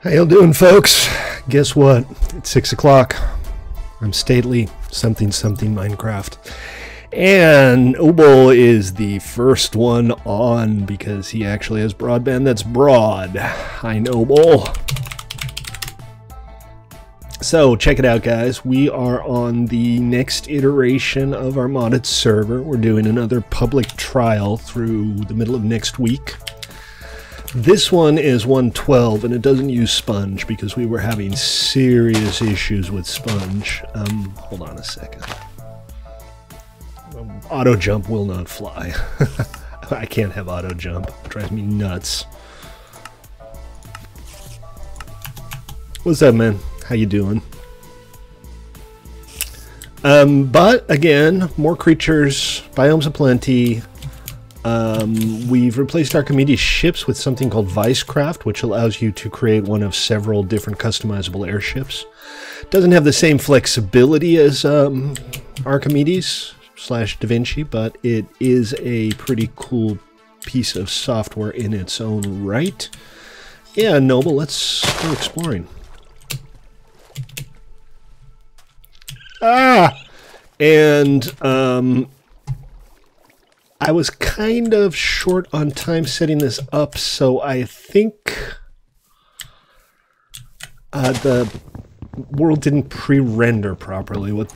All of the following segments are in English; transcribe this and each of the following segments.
How y'all doing, folks? Guess what? It's 6 o'clock. I'm stately, something Minecraft. And Noble is the first one on because he actually has broadband that's broad. Hi, Noble. So, check it out, guys. We are on the next iteration of our modded server. We're doing another public trial through the middle of next week. This one is 1.12, and it doesn't use Sponge because we were having serious issues with Sponge. Hold on a second. Auto jump will not fly. I can't have auto jump. It drives me nuts. What's up, man? How you doing? But again, more creatures, biomes aplenty. We've replaced Archimedes ships with something called Vicecraft, which allows you to create one of several different customizable airships. Doesn't have the same flexibility as Archimedes / Da Vinci, but it is a pretty cool piece of software in its own right. Yeah, Noble, let's go exploring. And I was kind of short on time setting this up, so I think the world didn't pre-render properly.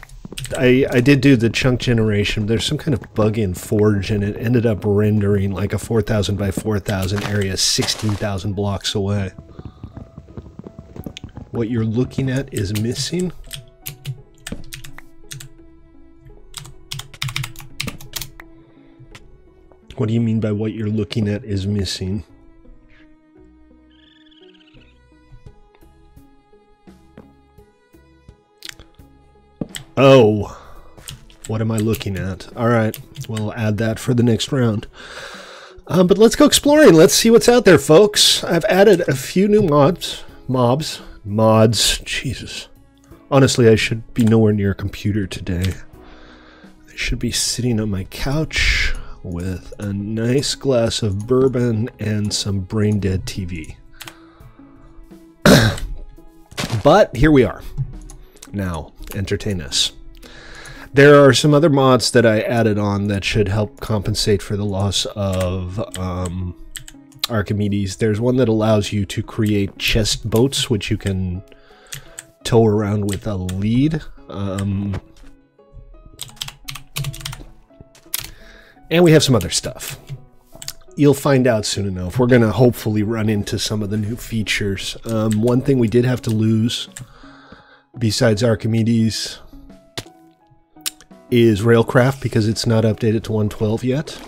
I did do the chunk generation. There's some kind of bug in Forge, and it ended up rendering like a 4,000 by 4,000 area 16,000 blocks away. What you're looking at is missing. What do you mean by what you're looking at is missing? Oh, what am I looking at? All right, we'll add that for the next round. But let's go exploring. Let's see what's out there, folks. I've added a few new mods. Jesus. Honestly, I should be nowhere near a computer today. I should be sitting on my couch with a nice glass of bourbon and some brain-dead TV. But here we are. Now, entertain us. There are some other mods that I added on that should help compensate for the loss of Archimedes. There's one that allows you to create chest boats, which you can tow around with a lead. And we have some other stuff. You'll find out soon enough. We're going to hopefully run into some of the new features. One thing we did have to lose, besides Archimedes, is Railcraft, because it's not updated to 1.12 yet.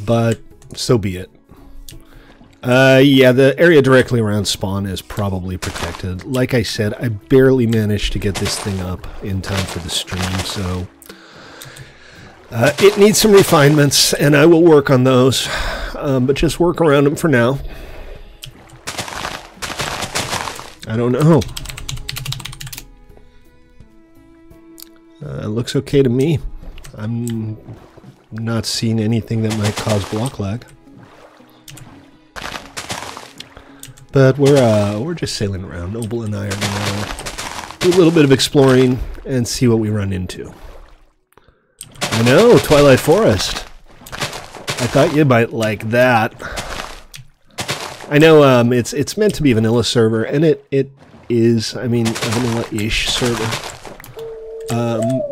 But so be it. Yeah, the area directly around spawn is probably protected. Like I said, I barely managed to get this thing up in time for the stream, so it needs some refinements, and I will work on those, but just work around them for now. I don't know. It looks okay to me. I'm not seeing anything that might cause block lag. But we're just sailing around. Noble and I are gonna do a little bit of exploring and see what we run into. I know, Twilight Forest. I thought you might like that. I know it's meant to be a vanilla server, and it is, I mean, a vanilla-ish server.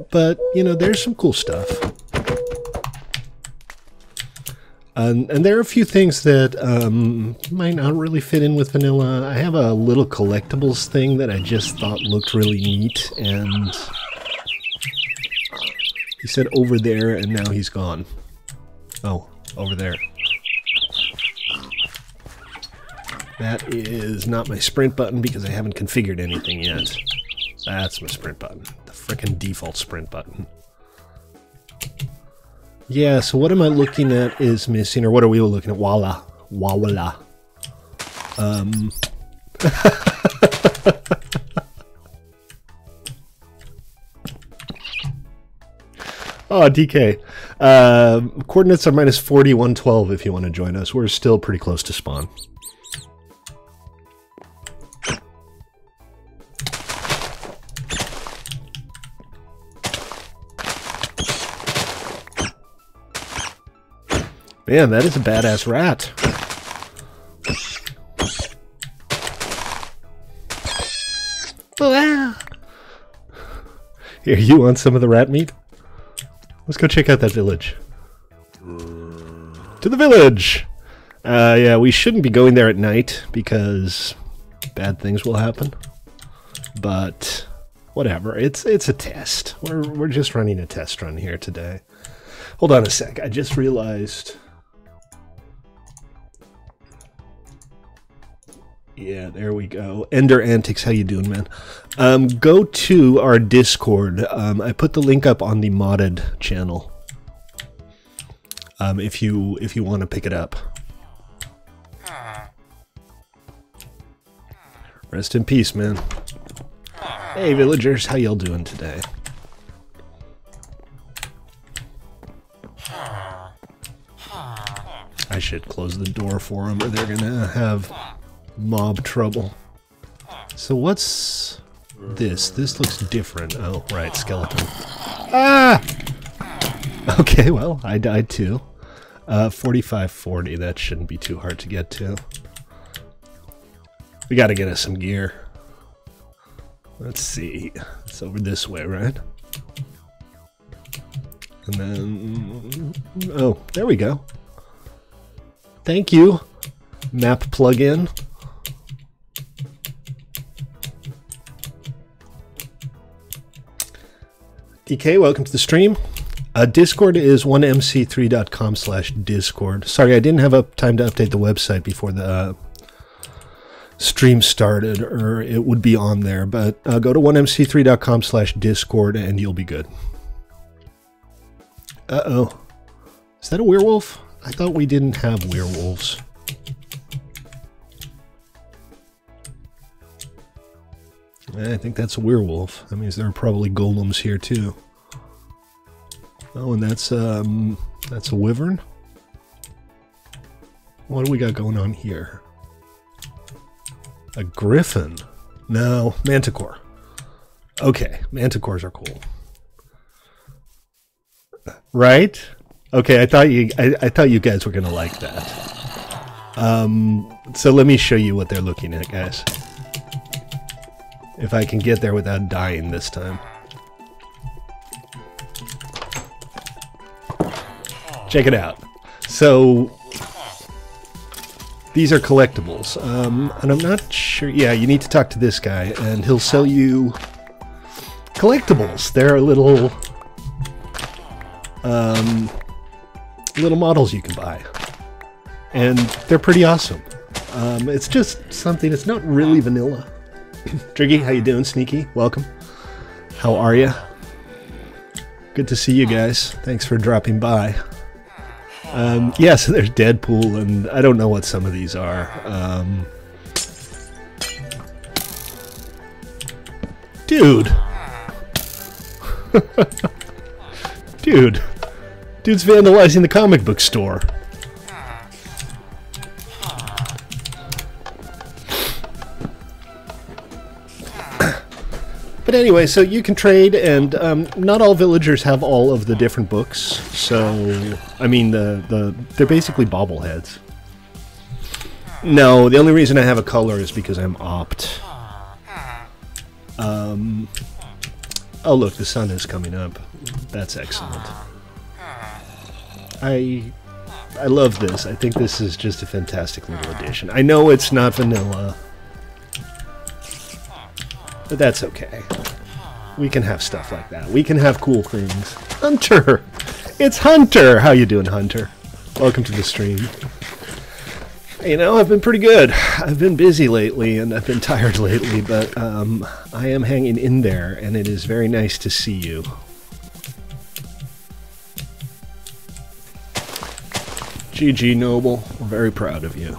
But, you know, there's some cool stuff. And there are a few things that might not really fit in with vanilla. I have a little collectibles thing that I just thought looked really neat, and he said over there, and now he's gone. Oh, over there. That is not my sprint button because I haven't configured anything yet. That's my sprint button. The frickin' default sprint button. Yeah, so what am I looking at is missing, or what are we looking at? Voila. Voila. Oh, DK. Coordinates are minus 40, 112 if you want to join us. We're still pretty close to spawn. Man, that is a badass rat. Here, you want some of the rat meat? Let's go check out that village. To the village! Yeah, we shouldn't be going there at night because bad things will happen. But whatever, it's a test. We're just running a test run here today. Hold on a sec, I just realized. Yeah, there we go. Ender Antics, how you doing, man? Go to our Discord. I put the link up on the modded channel. If you want to pick it up. Rest in peace, man. Hey, villagers, how y'all doing today? I should close the door for them, or they're gonna have mob trouble. So what's this? This looks different. Oh, right, skeleton. Ah! Okay, well, I died too. 4540, that shouldn't be too hard to get to. We gotta get us some gear. Let's see. It's over this way, right? And then... oh, there we go. Thank you, map plugin. DK, welcome to the stream. Discord is 1mc3.com/discord. Sorry, I didn't have time to update the website before the stream started, or it would be on there. But go to 1mc3.com/discord and you'll be good. Uh-oh. Is that a werewolf? I thought we didn't have werewolves. I think that's a werewolf. That means there are probably golems here too. Oh, and that's a wyvern. What do we got going on here? A griffin? No, manticore. Okay, manticores are cool. Right? Okay, I thought you guys were gonna like that. So let me show you what they're looking at, guys. If I can get there without dying this time. Check it out. So these are collectibles, and I'm not sure. Yeah, you need to talk to this guy, and he'll sell you collectibles. They're little little models you can buy, and they're pretty awesome. It's just something. It's not really vanilla. Triggy, how you doing? Sneaky, welcome. How are you? Good to see you guys. Thanks for dropping by. Yeah, so there's Deadpool, and I don't know what some of these are. Dude. Dude's vandalizing the comic book store. But anyway, so you can trade, and not all villagers have all of the different books. So, I mean, they're basically bobbleheads. No, the only reason I have a color is because I'm opt. Oh look, the sun is coming up. That's excellent. I love this. I think this is just a fantastic little addition. I know it's not vanilla, but that's okay. We can have stuff like that. We can have cool things. Hunter! It's Hunter! How you doing, Hunter? Welcome to the stream. You know, I've been pretty good. I've been busy lately, and I've been tired lately, but I am hanging in there, and it is very nice to see you. GG, Noble. We're very proud of you.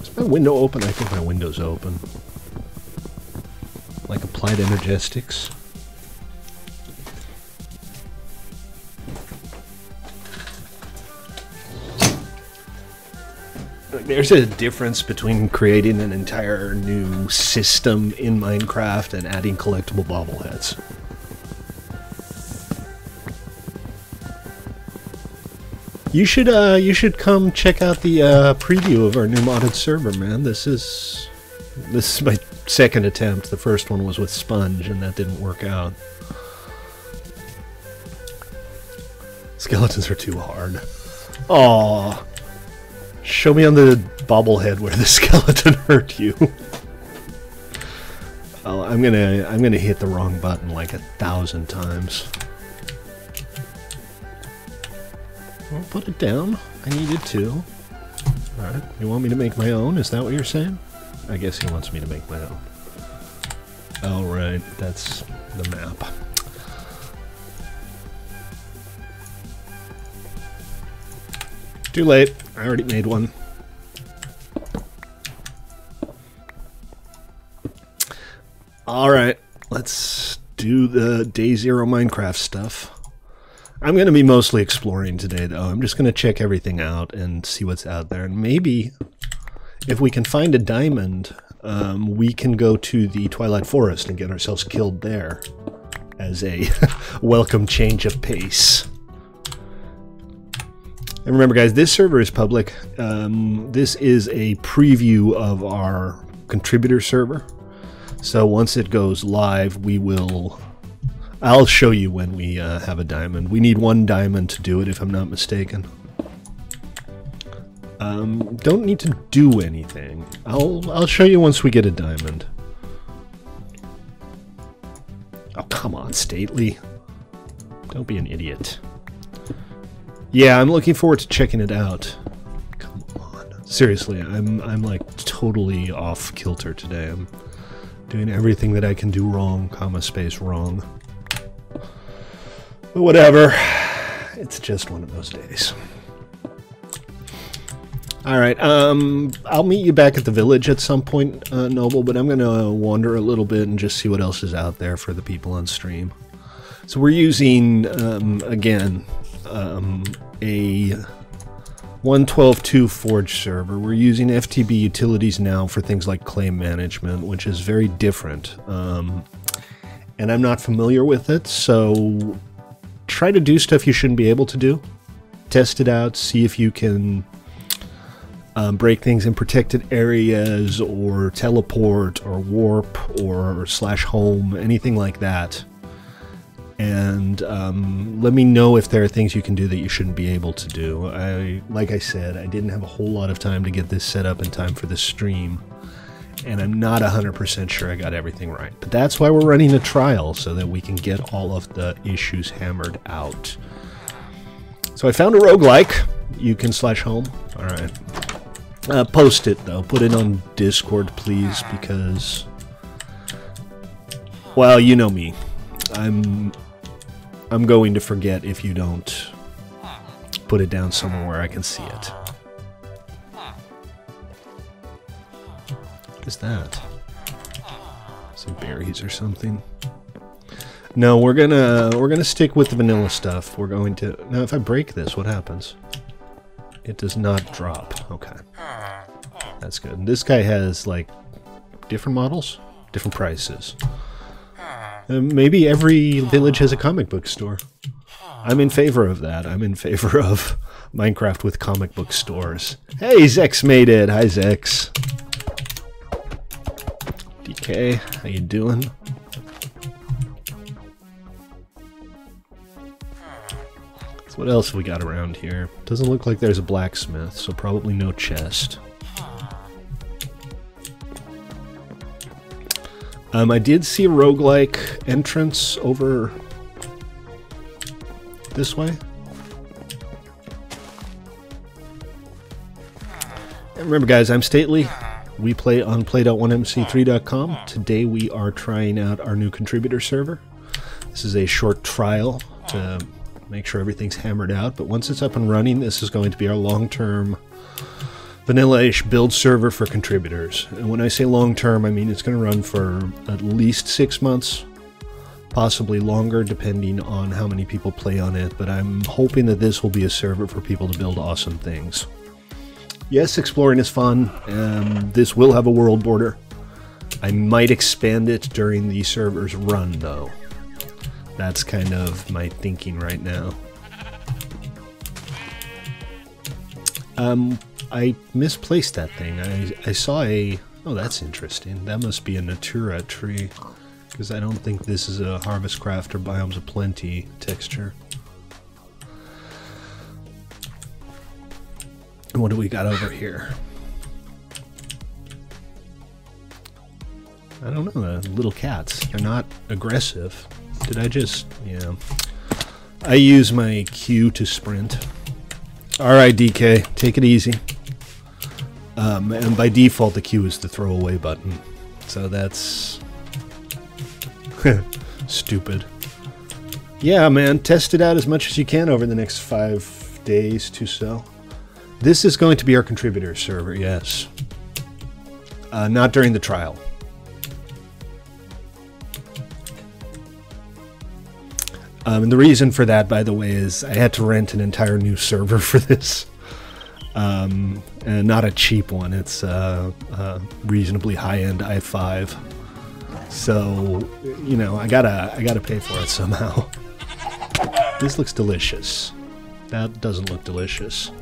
Is my window open? I think my window's open. Like Applied Energetics. Like, there's a difference between creating an entire new system in Minecraft and adding collectible bobbleheads. You should come check out the preview of our new modded server, man. This is my second attempt. The first one was with Sponge, and that didn't work out. Skeletons are too hard. Aww. Show me on the bobblehead where the skeleton hurt you. Oh, I'm gonna hit the wrong button like 1,000 times. Well, put it down. I needed to. Alright, you want me to make my own? Is that what you're saying? I guess he wants me to make my own. Oh, right. That's the map. Too late. I already made one. Alright, let's do the Day Zero Minecraft stuff. I'm going to be mostly exploring today, though. I'm just going to check everything out and see what's out there. And maybe, if we can find a diamond, we can go to the Twilight Forest and get ourselves killed there as a welcome change of pace. And remember, guys, this server is public. This is a preview of our contributor server. So once it goes live, I'll show you when we have a diamond. We need 1 diamond to do it, if I'm not mistaken. Don't need to do anything. I'll show you once we get a diamond. Oh, come on, Stately. Don't be an idiot. Yeah, I'm looking forward to checking it out. Come on. Seriously, I'm like totally off kilter today. I'm doing everything that I can do wrong, space wrong. But whatever. It's just one of those days. Alright, I'll meet you back at the village at some point, Noble, but I'm gonna wander a little bit and just see what else is out there for the people on stream. So we're using, again, a 1.12.2 Forge server. We're using FTB utilities now for things like claim management, which is very different. And I'm not familiar with it, so try to do stuff you shouldn't be able to do. Test it out, see if you can break things in protected areas, or teleport, or warp, or /home, anything like that. And let me know if there are things you can do that you shouldn't be able to do. Like I said, I didn't have a whole lot of time to get this set up in time for this stream, and I'm not 100% sure I got everything right. But that's why we're running a trial, so that we can get all of the issues hammered out. So I found a roguelike. You can /home. Alright. Post it, though. Put it on Discord, please, because... well, you know me. I'm going to forget if you don't put it down somewhere where I can see it. What is that? Some berries or something? No, we're gonna stick with the vanilla stuff. We're going to... now, if I break this, what happens? It does not drop. Okay. That's good. And this guy has, like, different models? Different prices. Maybe every village has a comic book store. I'm in favor of that. I'm in favor of Minecraft with comic book stores. Hey, Zex made it. Hi, Zex. DK, how you doing? So what else have we got around here? Doesn't look like there's a blacksmith, so probably no chest. I did see a roguelike entrance over this way. And remember, guys, I'm Stately. We play on play.1mc3.com. Today we are trying out our new contributor server. This is a short trial to make sure everything's hammered out, but once it's up and running, this is going to be our long-term vanilla-ish build server for contributors. And when I say long-term, I mean it's going to run for at least 6 months, possibly longer, depending on how many people play on it, but I'm hoping that this will be a server for people to build awesome things. Yes, exploring is fun. This will have a world border. I might expand it during the server's run, though. That's kind of my thinking right now. I misplaced that thing. I saw a... Oh, that's interesting. That must be a Natura tree, because I don't think this is a Harvestcraft or Biomes of Plenty texture. What do we got over here? I don't know, the little cats. They're not aggressive. Did I just... Yeah. I use my Q to sprint. Alright, DK, take it easy. And by default, the Q is the throwaway button. So that's... stupid. Yeah, man, test it out as much as you can over the next 5 days to so. This is going to be our contributor server, yes. Not during the trial. And the reason for that, by the way, is I had to rent an entire new server for this. And not a cheap one. It's a reasonably high-end i5. So, you know, I gotta pay for it somehow. This looks delicious. That doesn't look delicious.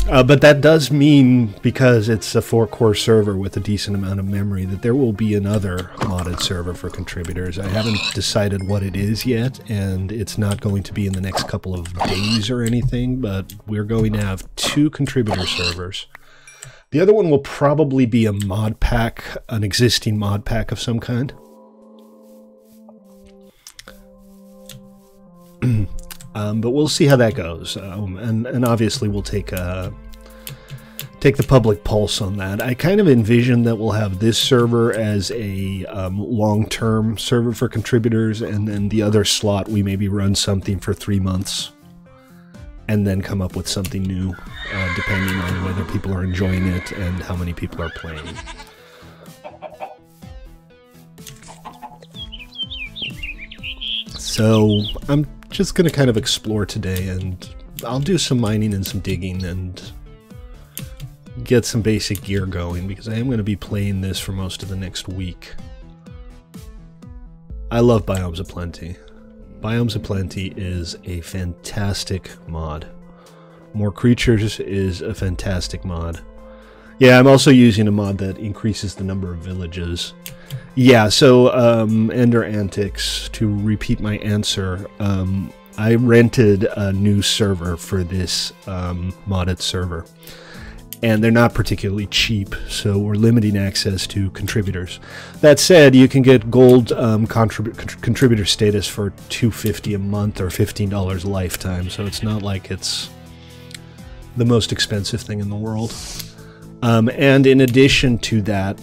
But that does mean, because it's a 4-core server with a decent amount of memory, that there will be another modded server for contributors. I haven't decided what it is yet, and it's not going to be in the next couple of days or anything, but we're going to have 2 contributor servers. The other one will probably be a mod pack, an existing mod pack of some kind. But we'll see how that goes, and obviously we'll take the public pulse on that. I kind of envision that we'll have this server as a long-term server for contributors, and then the other slot we maybe run something for 3 months, and then come up with something new, depending on whether people are enjoying it and how many people are playing. So I'm just going to kind of explore today, and I'll do some mining and some digging and get some basic gear going, because I am going to be playing this for most of the next week. I love Biomes of Plenty. Biomes of Plenty is a fantastic mod. More Creatures is a fantastic mod. Yeah, I'm also using a mod that increases the number of villages. Yeah, so Ender Antics, to repeat my answer, I rented a new server for this modded server. And they're not particularly cheap, so we're limiting access to contributors. That said, you can get gold contributor status for $2.50 a month or $15 a lifetime, so it's not like it's the most expensive thing in the world. And in addition to that,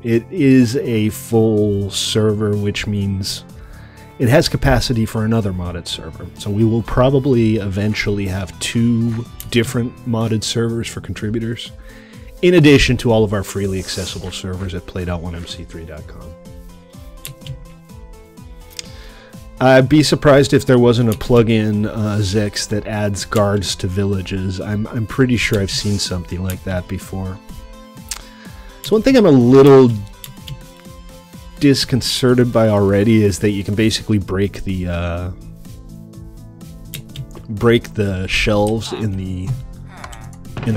it is a full server, which means it has capacity for another modded server. So we will probably eventually have 2 different modded servers for contributors, in addition to all of our freely accessible servers at play.1mc3.com. I'd be surprised if there wasn't a plugin, Zex, that adds guards to villages. I'm pretty sure I've seen something like that before. So one thing I'm a little disconcerted by already is that you can basically break the shelves in the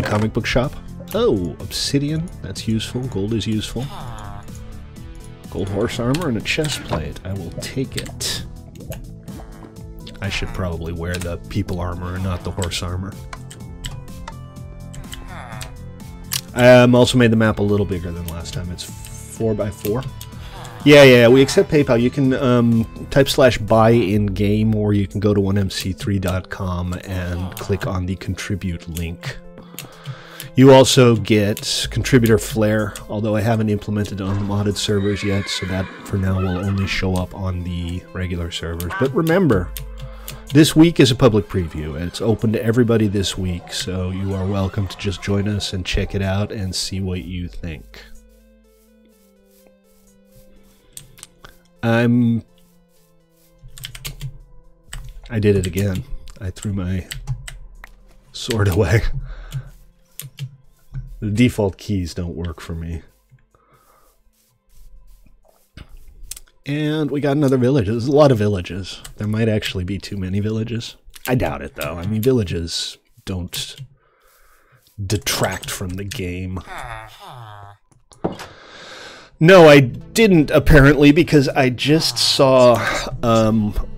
comic book shop. Oh, obsidian, that's useful. Gold is useful. Gold horse armor and a chest plate. I will take it. I should probably wear the people armor and not the horse armor. I also made the map a little bigger than last time. It's 4x4. Yeah, we accept PayPal. You can type /buy in game, or you can go to 1mc3.com and click on the contribute link. You also get contributor flair, although I haven't implemented it on the modded servers yet, so that for now will only show up on the regular servers. But remember, this week is a public preview, and it's open to everybody this week, so you are welcome to just join us and check it out and see what you think. I did it again. I threw my sort of way. The default keys don't work for me. And we got another village. There's a lot of villages. There might actually be too many villages. I doubt it, though. I mean, villages don't detract from the game. No, I didn't, apparently, because I just saw,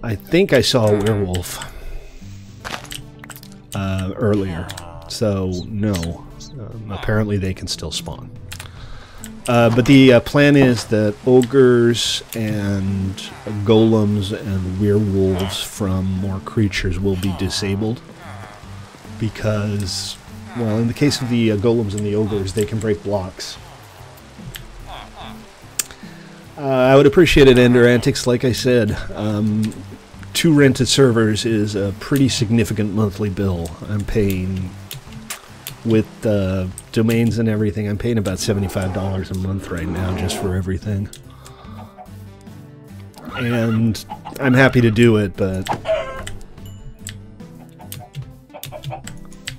I think I saw a werewolf earlier. So, no. Apparently they can still spawn. But the plan is that ogres and golems and werewolves from more creatures will be disabled. Because, well, in the case of the golems and the ogres, they can break blocks. I would appreciate it, Ender Antics. Like I said, 2 rented servers is a pretty significant monthly bill. I'm paying, with domains and everything, I'm paying about $75 a month right now just for everything. And I'm happy to do it, but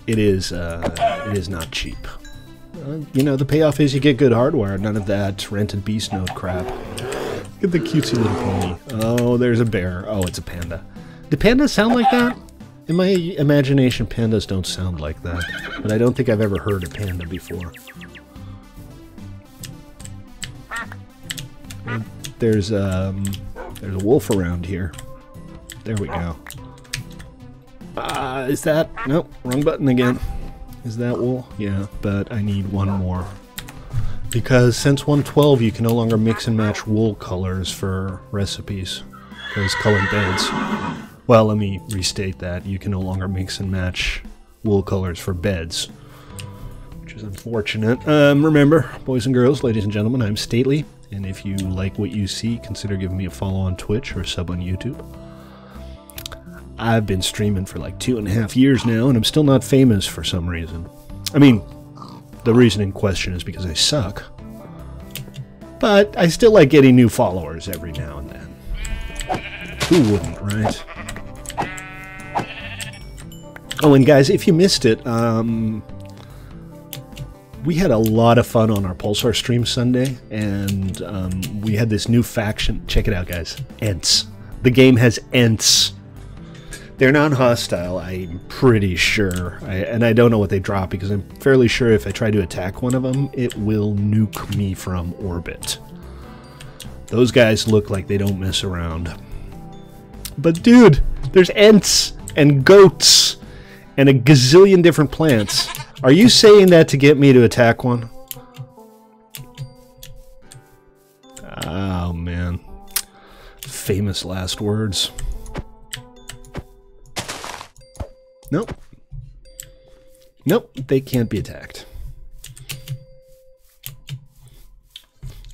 it is not cheap. You know, the payoff is you get good hardware, none of that rented beast node crap. Look at the cutesy little pony. Oh, there's a bear. Oh, it's a panda. Do pandas sound like that? In my imagination, pandas don't sound like that. But I don't think I've ever heard a panda before. There's a wolf around here. There we go. Is that... Nope, wrong button again. Is that wool? Yeah, but I need one more. Because since 112, you can no longer mix and match wool colors for recipes. Because colored beds. Well, let me restate that. You can no longer mix and match wool colors for beds. Which is unfortunate. Remember, boys and girls, ladies and gentlemen, I'm Stately. And if you like what you see, consider giving me a follow on Twitch or a sub on YouTube. I've been streaming for like 2.5 years now, and I'm still not famous for some reason. I mean, the reason in question is because I suck. But I still like getting new followers every now and then. Who wouldn't, right? Oh, and guys, if you missed it, we had a lot of fun on our Pulsar stream Sunday, and we had this new faction. Check it out, guys. Ents. The game has Ents. They're non-hostile, I'm pretty sure. And I don't know what they drop, because I'm fairly sure if I try to attack one of them, it will nuke me from orbit. Those guys look like they don't mess around. But dude, there's Ents and goats and a gazillion different plants. Are you saying that to get me to attack one? Oh, man. Famous last words. Nope. Nope, they can't be attacked.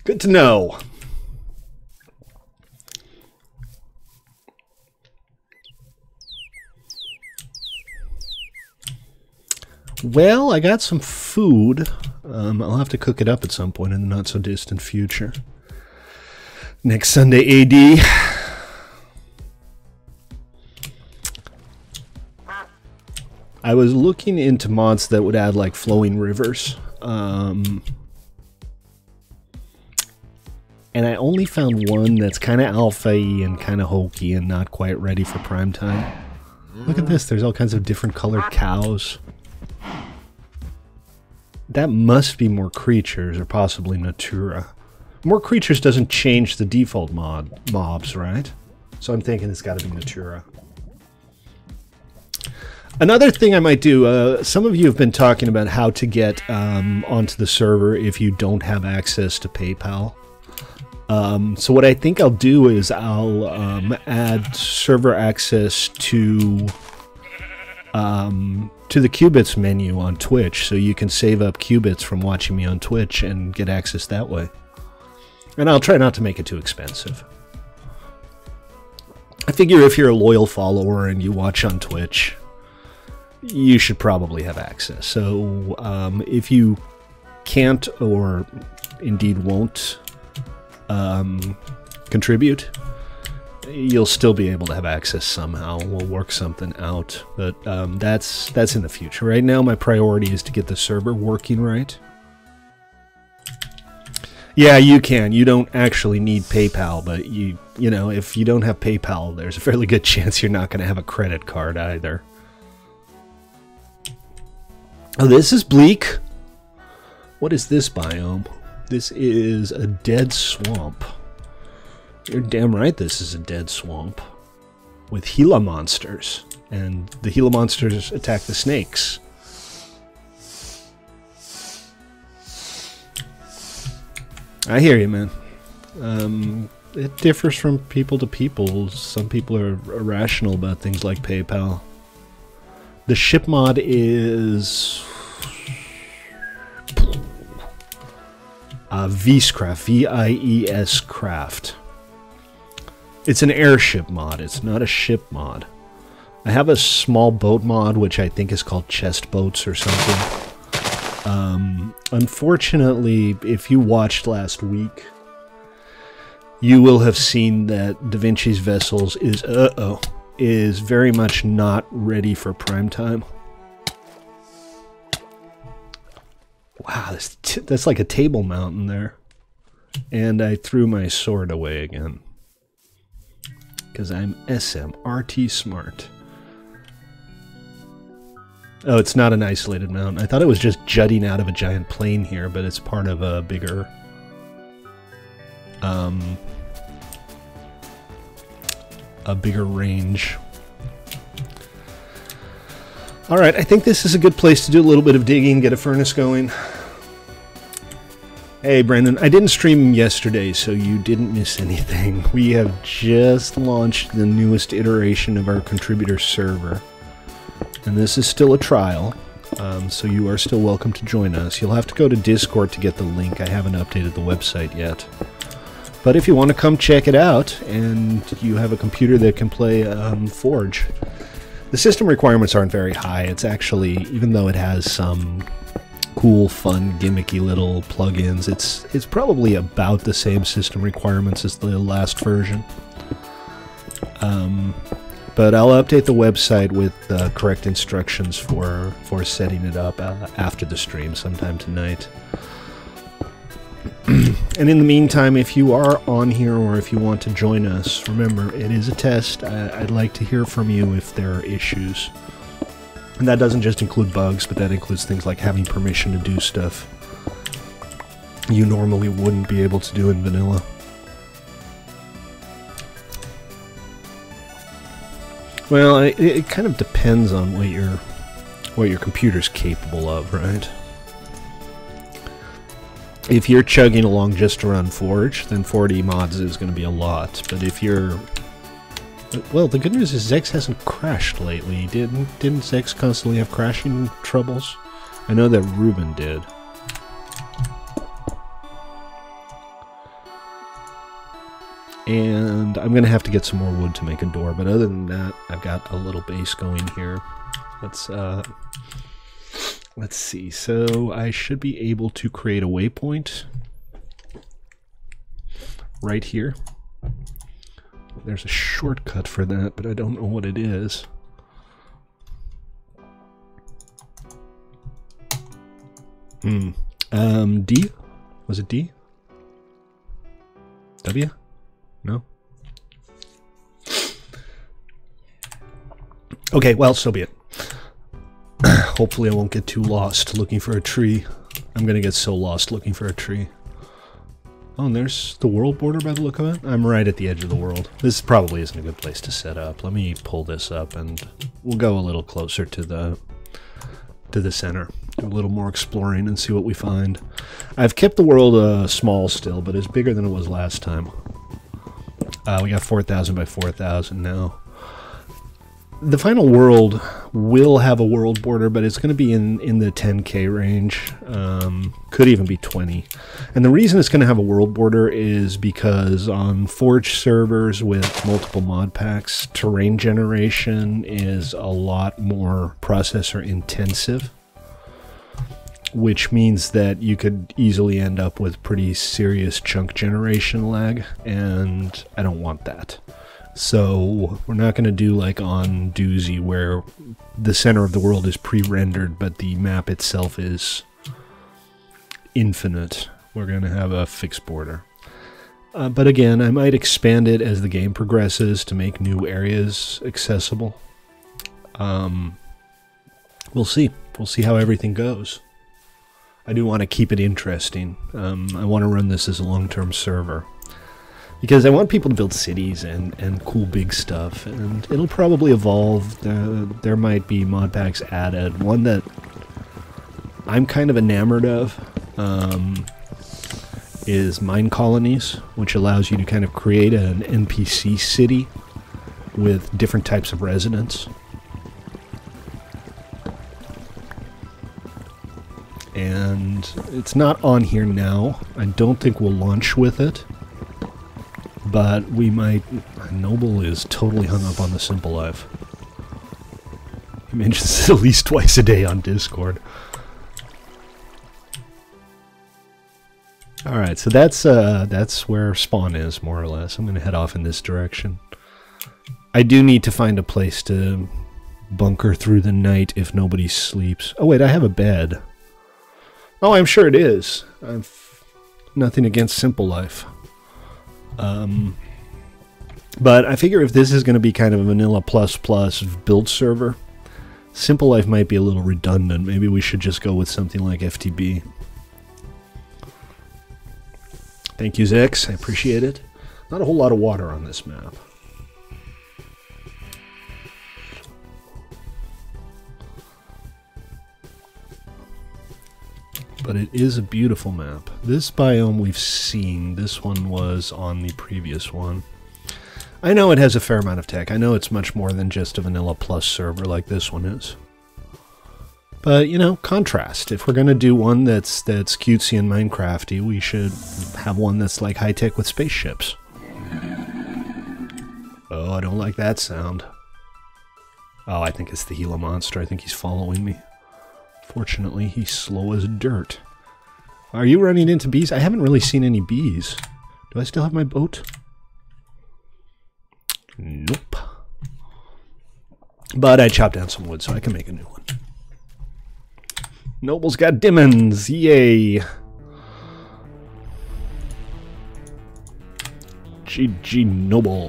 Good to know. Well, I got some food. I'll have to cook it up at some point in the not-so-distant future. Next Sunday AD. I was looking into mods that would add, like, flowing rivers. And I only found one that's kind of alpha-y and kind of hokey and not quite ready for prime time. Look at this. There's all kinds of different colored cows. That must be more creatures, or possibly Natura. More creatures doesn't change the default mobs, right? So I'm thinking it's got to be Natura. Another thing I might do, some of you have been talking about how to get onto the server if you don't have access to PayPal. So what I think I'll do is I'll add server access to the Qubits menu on Twitch, so you can save up Qubits from watching me on Twitch and get access that way. And I'll try not to make it too expensive. I figure if you're a loyal follower and you watch on Twitch, you should probably have access. So if you can't or indeed won't contribute, you'll still be able to have access somehow. We'll work something out, but that's in the future. Right now, my priority is to get the server working right. Yeah, you can. You don't actually need PayPal, but you know, if you don't have PayPal, there's a fairly good chance you're not going to have a credit card either. Oh, this is bleak. What is this biome? This is a dead swamp. You're damn right this is a dead swamp. With Gila monsters. And the Gila monsters attack the snakes. I hear you, man. It differs from people to people. Some people are irrational about things like PayPal. The ship mod is Viescraft, V-I-E-S craft. It's an airship mod. It's not a ship mod. I have a small boat mod, which I think is called chest boats or something. Unfortunately, if you watched last week, you will have seen that DaVinci's Vessels is very much not ready for prime time. Wow, that's like a table mountain there. And I threw my sword away again. Because I'm SMRT smart. Oh, it's not an isolated mountain. I thought it was just jutting out of a giant plain here, but it's part of a bigger... a bigger range. Alright, I think this is a good place to do a little bit of digging, get a furnace going. Hey, Brendan, I didn't stream yesterday, so you didn't miss anything. We have just launched the newest iteration of our contributor server. And this is still a trial, so you are still welcome to join us. You'll have to go to Discord to get the link. I haven't updated the website yet. But if you want to come check it out, and you have a computer that can play Forge, the system requirements aren't very high. It's actually, even though it has some cool, fun, gimmicky little plugins, it's probably about the same system requirements as the last version. But I'll update the website with correct instructions for setting it up after the stream sometime tonight. And in the meantime, if you are on here or if you want to join us, remember, it is a test. I'd like to hear from you if there are issues. And that doesn't just include bugs, but that includes things like having permission to do stuff you normally wouldn't be able to do in vanilla. Well, it kind of depends on what your computer's capable of, right? If you're chugging along just to run Forge, then 40 mods is going to be a lot. But if you're... Well, the good news is Zex hasn't crashed lately. Didn't Zex constantly have crashing troubles? I know that Ruben did. And I'm going to have to get some more wood to make a door, but other than that, I've got a little base going here. Let's see. So I should be able to create a waypoint right here. There's a shortcut for that, but I don't know what it is. D? Was it D? W? No? Okay, well, so be it. Hopefully I won't get too lost looking for a tree. I'm gonna get so lost looking for a tree. Oh, and there's the world border by the look of it. I'm right at the edge of the world. This probably isn't a good place to set up. Let me pull this up and we'll go a little closer to the center. Do a little more exploring and see what we find. I've kept the world small still, but it's bigger than it was last time. We got 4,000 by 4,000 now. The final world will have a world border, but it's going to be in the 10K range. Could even be 20. And the reason it's going to have a world border is because on Forge servers with multiple mod packs, terrain generation is a lot more processor intensive, which means that you could easily end up with pretty serious chunk generation lag, and I don't want that. So we're not going to do like on Doozy where the center of the world is pre-rendered, but the map itself is infinite. We're going to have a fixed border. But again, I might expand it as the game progresses to make new areas accessible. We'll see. We'll see how everything goes. I do want to keep it interesting. I want to run this as a long-term server. Because I want people to build cities and cool big stuff. And it'll probably evolve. There might be mod packs added. One that I'm kind of enamored of is Mine Colonies, which allows you to kind of create an NPC city with different types of residents. And it's not on here now. I don't think we'll launch with it. But we might... Noble is totally hung up on the Simple Life. He mentions it at least twice a day on Discord. Alright, so that's where Spawn is, more or less. I'm going to head off in this direction. I do need to find a place to bunker through the night if nobody sleeps. Oh wait, I have a bed. Oh, I'm sure it is. I've nothing against Simple Life. But I figure if this is going to be kind of a vanilla plus build server, Simple Life might be a little redundant. Maybe we should just go with something like FTB. Thank you, Zex. I appreciate it. Not a whole lot of water on this map. But it is a beautiful map. This biome we've seen. This one was on the previous one. I know it has a fair amount of tech. I know it's much more than just a vanilla plus server like this one is. But, you know, contrast. If we're going to do one that's cutesy and Minecrafty, we should have one that's like high-tech with spaceships. Oh, I don't like that sound. Oh, I think it's the Gila monster. I think he's following me. Fortunately, he's slow as dirt. Are you running into bees? I haven't really seen any bees. Do I still have my boat? Nope. But I chopped down some wood, so I can make a new one. Noble's got diamonds! Yay! GG Noble.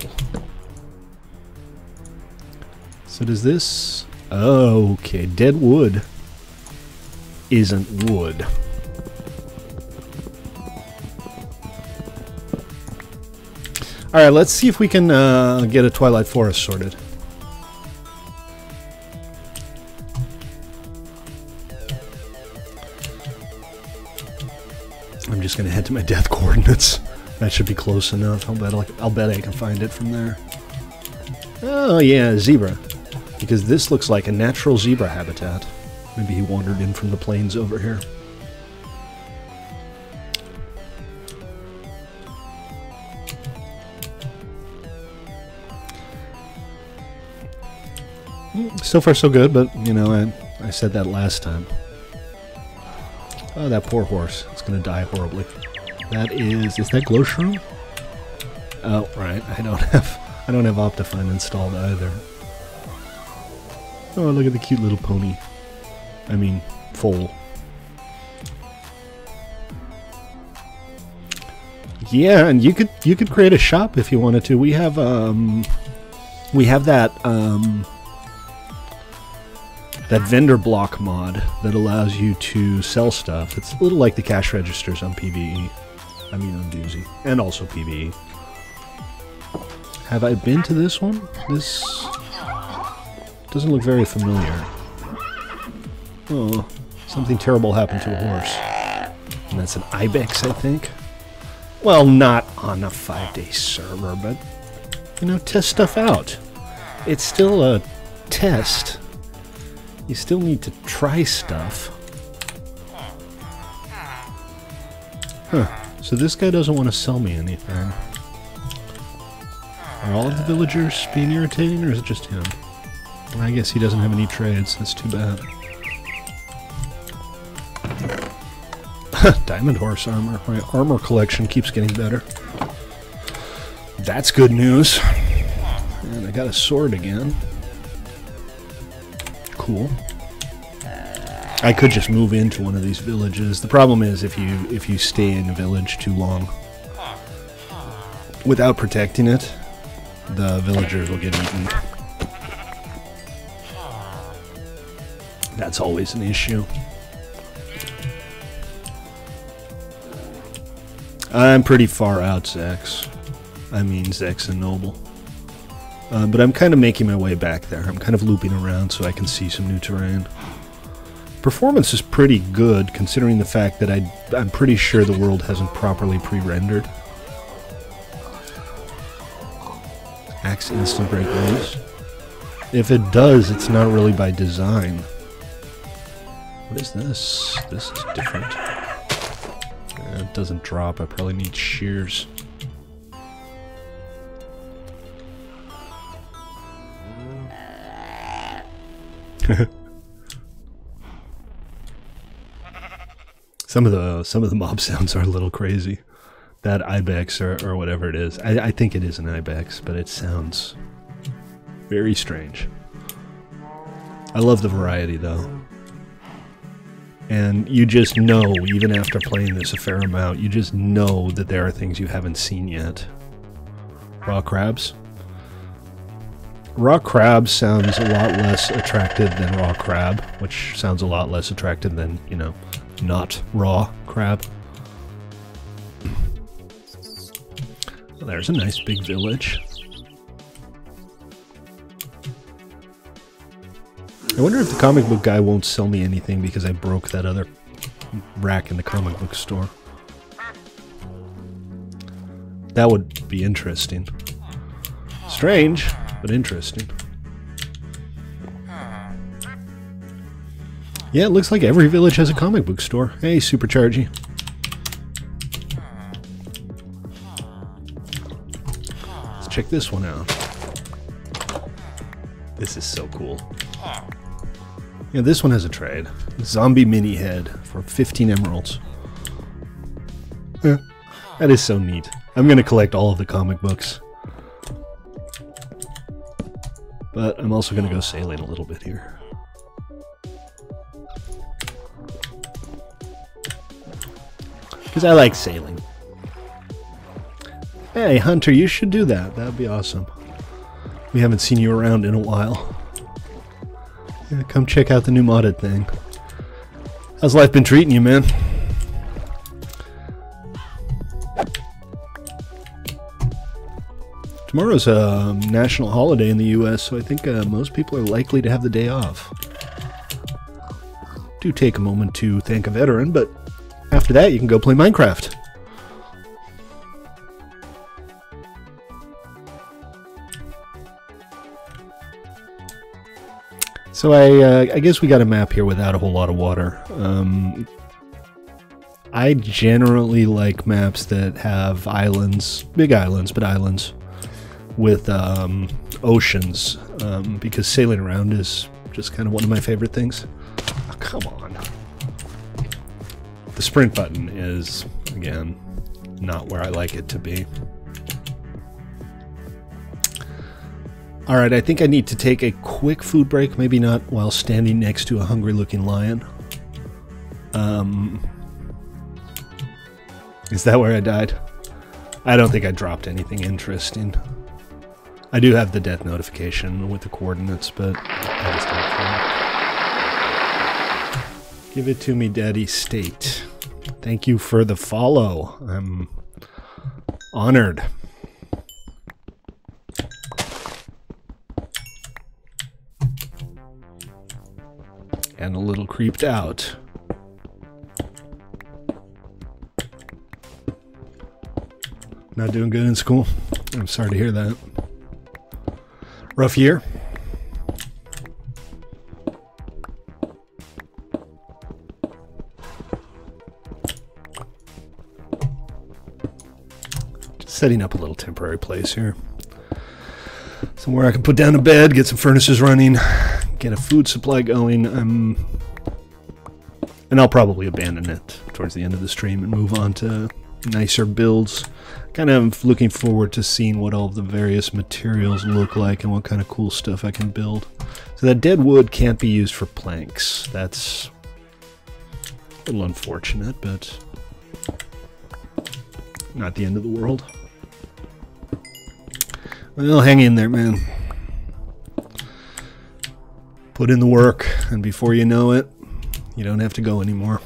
So does this... Oh, okay, dead wood isn't wood. Alright, let's see if we can get a Twilight Forest sorted. I'm just gonna head to my death coordinates. That should be close enough. I'll bet I can find it from there. Oh yeah, zebra. Because this looks like a natural zebra habitat. Maybe he wandered in from the plains over here. So far so good, but, you know, I said that last time. Oh, that poor horse. It's gonna die horribly. That is that Glowshroom? Oh, right. I don't have Optifine installed either. Oh, look at the cute little pony. I mean, foal. Yeah, and you could create a shop if you wanted to. We have that that vendor block mod that allows you to sell stuff. It's a little like the cash registers on PvE. I mean on Doozy. And also PvE. Have I been to this one? This doesn't look very familiar. Oh, something terrible happened to a horse. And that's an ibex, I think. Well, not on a 5-day server, but, you know, test stuff out. It's still a test. You still need to try stuff. Huh. So this guy doesn't want to sell me anything. Are all of the villagers being irritating, or is it just him? Well, I guess he doesn't have any trades. That's too bad. Diamond horse armor. My armor collection keeps getting better. That's good news. I got a sword again. Cool. I could just move into one of these villages. The problem is if you stay in a village too long without protecting it, the villagers will get eaten. That's always an issue. I'm pretty far out, Zex. I mean Zex and Noble. But I'm kind of making my way back there. I'm kind of looping around so I can see some new terrain. Performance is pretty good, considering the fact that I'm pretty sure the world hasn't properly pre-rendered. Axe instant break loose. If it does, it's not really by design. What is this? This is different. It doesn't drop. I probably need shears. Some of the mob sounds are a little crazy. That ibex or whatever it is. I think it is an ibex, but it sounds very strange. I love the variety though. And you just know, even after playing this a fair amount, you just know that there are things you haven't seen yet. Raw crabs. Raw crab sounds a lot less attractive than raw crab, which sounds a lot less attractive than, you know, not raw crab. Well, there's a nice big village. I wonder if the comic book guy won't sell me anything because I broke that other rack in the comic book store. That would be interesting. Strange, but interesting. Yeah, it looks like every village has a comic book store. Hey, Superchargy. Let's check this one out. This is so cool. Yeah, this one has a trade. Zombie mini head for 15 emeralds. Yeah, that is so neat. I'm going to collect all of the comic books. But I'm also going to go sailing a little bit here. Because I like sailing. Hey, Hunter, you should do that. That would be awesome. We haven't seen you around in a while. Yeah, come check out the new modded thing. How's life been treating you, man? Tomorrow's a national holiday in the US, so I think most people are likely to have the day off. Do take a moment to thank a veteran, but after that you can go play Minecraft. So I guess we got a map here without a whole lot of water. I generally like maps that have islands, big islands, but islands with oceans, because sailing around is just kind of one of my favorite things. Oh, come on. The sprint button is, again, not where I like it to be. Alright, I think I need to take a quick food break, maybe not while standing next to a hungry-looking lion. Is that where I died? I don't think I dropped anything interesting. I do have the death notification with the coordinates, but I just don't care. Give it to me, Daddy State. Thank you for the follow. I'm honored. And a little creeped out. Not doing good in school? I'm sorry to hear that. Rough year? Just setting up a little temporary place here. Somewhere I can put down a bed, get some furnaces running, get a food supply going. And I'll probably abandon it towards the end of the stream and move on to nicer builds. Kind of looking forward to seeing what all of the various materials look like and what kind of cool stuff I can build. So that dead wood can't be used for planks. That's a little unfortunate, but not the end of the world. Well, hang in there, man. Put in the work, and before you know it, you don't have to go anymore.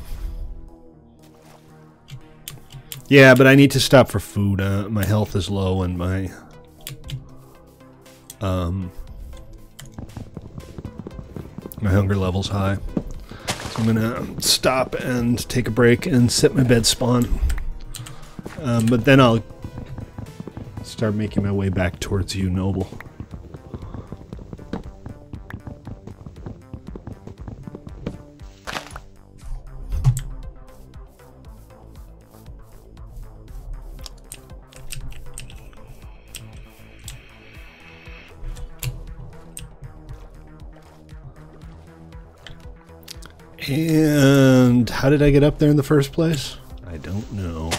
Yeah, but I need to stop for food. My health is low, and my hunger level's high. So I'm gonna stop and take a break and set my bed spawn. But then I'll start making my way back towards you, Noble. And how did I get up there in the first place? I don't know.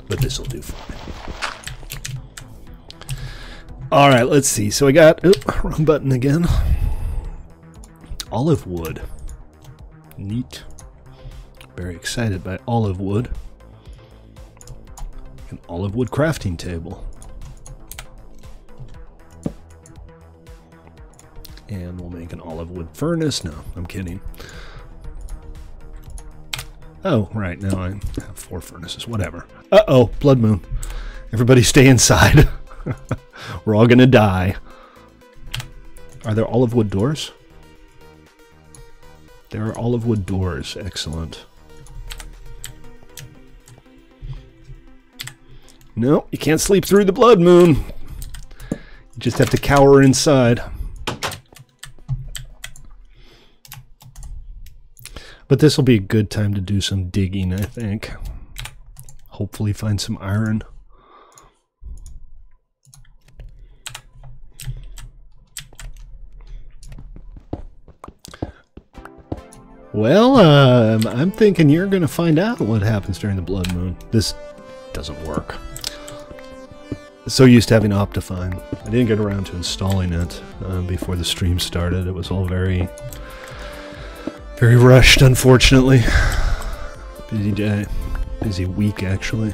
But this will do fine. Alright, let's see. So I got... Oop, wrong button again. Olive wood. Neat. Very excited by olive wood. An olive wood crafting table. And we'll make an olive wood furnace. No, I'm kidding. Oh, right. Now I have 4 furnaces. Whatever. Uh-oh. Blood moon. Everybody stay inside. We're all going to die. Are there olive wood doors? There are olive wood doors. Excellent. No, you can't sleep through the blood moon. You just have to cower inside. But this will be a good time to do some digging, I think. Hopefully find some iron. Well, I'm thinking you're going to find out what happens during the blood moon. This doesn't work. So used to having Optifine. I didn't get around to installing it before the stream started. It was all very rushed, unfortunately. Busy day. Busy week, actually.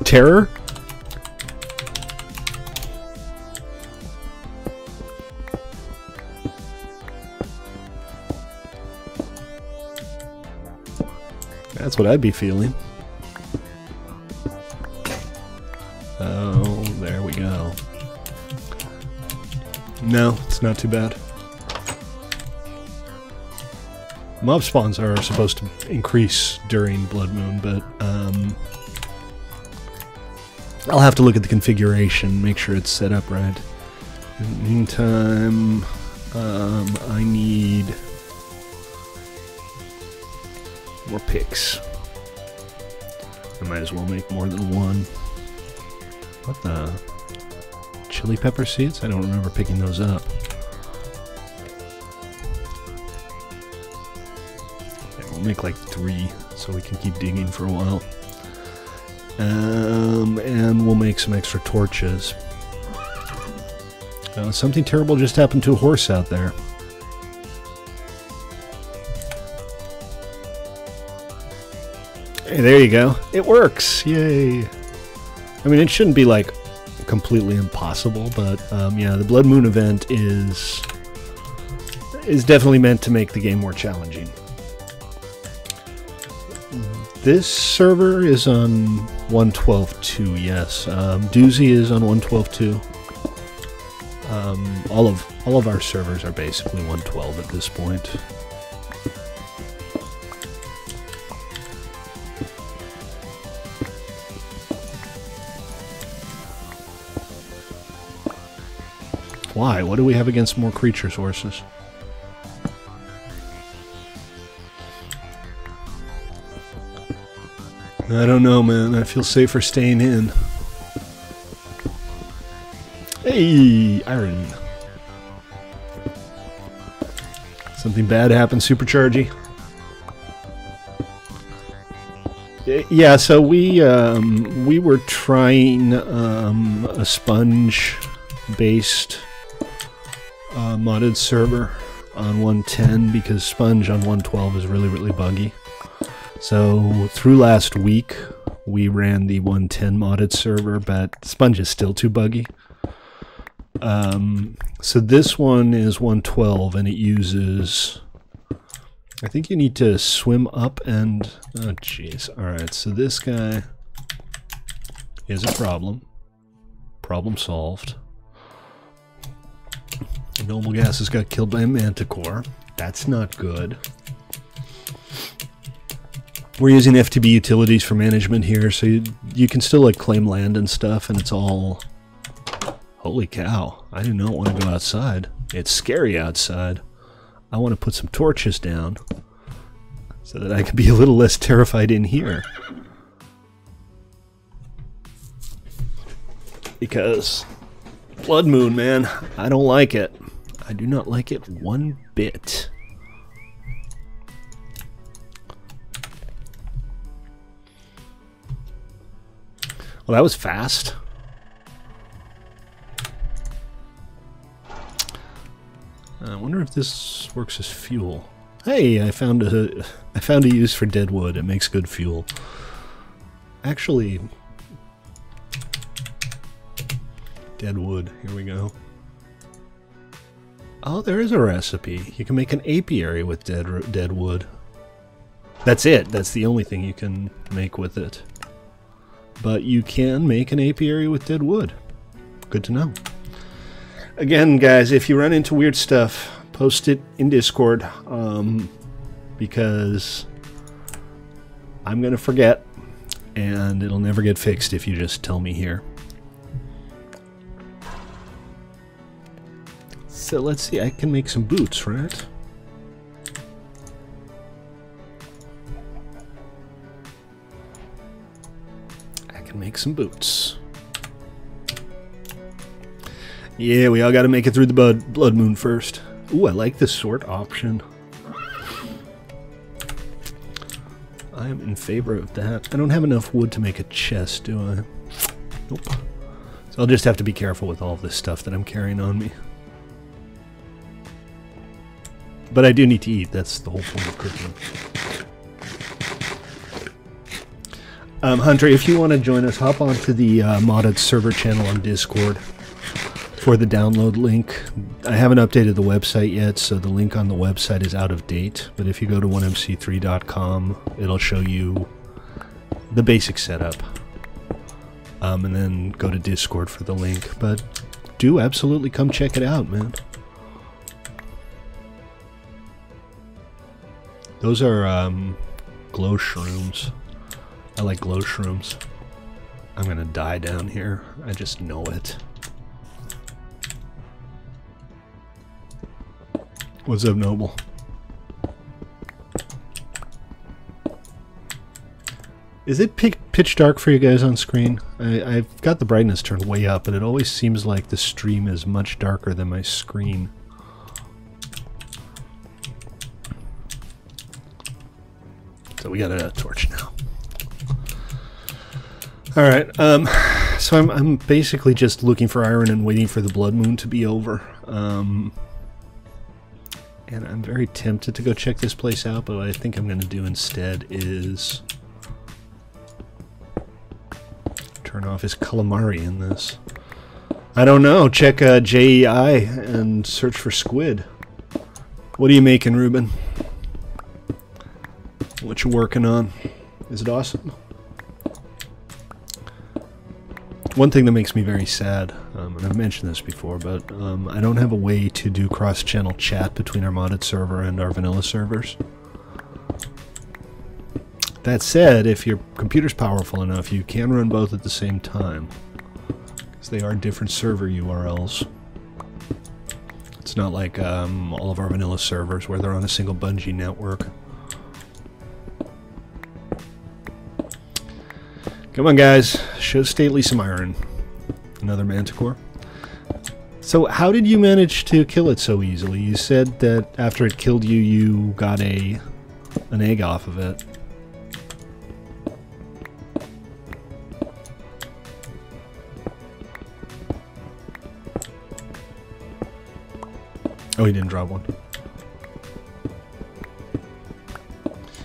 Terror? That's what I'd be feeling. Oh, there we go. No, it's not too bad. Mob spawns are supposed to increase during Blood Moon, but I'll have to look at the configuration, make sure it's set up right. In the meantime, I need more picks. I might as well make more than one. What the? Chili pepper seeds? I don't remember picking those up. We'll make like 3 so we can keep digging for a while. And we'll make some extra torches. Something terrible just happened to a horse out there. Hey, there you go. It works! Yay! I mean, it shouldn't be like completely impossible, but yeah, the Blood Moon event is definitely meant to make the game more challenging. This server is on 1.12.2, yes. Doozy is on 1.12.2. All of our servers are basically 1.12 at this point. Why? What do we have against more creature sources? I don't know, man. I feel safer staying in. Hey, iron. Something bad happened, Superchargy. Yeah, so we were trying a Sponge-based modded server on 110 because Sponge on 112 is really, really buggy. So through last week, we ran the 110 modded server, but Sponge is still too buggy. So this one is 112, and it uses... I think you need to swim up and... Oh, jeez. Alright, so this guy is a problem. Problem solved. Noble Gases got killed by a Manticore. That's not good. We're using FTB utilities for management here, so you can still like claim land and stuff, and it's all... Holy cow, I do not want to go outside. It's scary outside. I want to put some torches down so that I can be a little less terrified in here. Because Blood Moon, man, I don't like it. I do not like it one bit. Well, that was fast. I wonder if this works as fuel. Hey, I found a use for dead wood. It makes good fuel. Actually, dead wood. Here we go. Oh, there is a recipe. You can make an apiary with dead wood. That's it. That's the only thing you can make with it. But you can make an apiary with dead wood. Good to know. Again, guys, if you run into weird stuff, post it in Discord, because I'm going to forget, and it'll never get fixed if you just tell me here. So let's see, I can make some boots, right? I can make some boots. Yeah, we all got to make it through the Blood Moon first. Ooh, I like the sort option. I am in favor of that. I don't have enough wood to make a chest, do I? Nope. So I'll just have to be careful with all of this stuff that I'm carrying on me. But I do need to eat. That's the whole point of cooking. Hunter, if you want to join us, hop onto the modded server channel on Discord for the download link. I haven't updated the website yet, so the link on the website is out of date. But if you go to 1mc3.com, it'll show you the basic setup. And then go to Discord for the link. But do absolutely come check it out, man. Those are glow shrooms. I like glow shrooms. I'm gonna die down here. I just know it. What's up, Noble? Is it pitch dark for you guys on screen? I've got the brightness turned way up, but it always seems like the stream is much darker than my screen. So we got a torch now. Alright, so I'm basically just looking for iron and waiting for the Blood Moon to be over. And I'm very tempted to go check this place out, but what I think I'm going to do instead is turn off his calamari in this. I don't know, check JEI and search for squid. What are you making, Ruben? What you working on? Is it awesome? One thing that makes me very sad, and I've mentioned this before, but I don't have a way to do cross-channel chat between our modded server and our vanilla servers. That said, if your computer's powerful enough, you can run both at the same time, because they are different server URLs. It's not like all of our vanilla servers where they're on a single Bungie network. Come on, guys. Show Stately some iron. Another Manticore. So how did you manage to kill it so easily? You said that after it killed you, you got an egg off of it. Oh, he didn't drop one.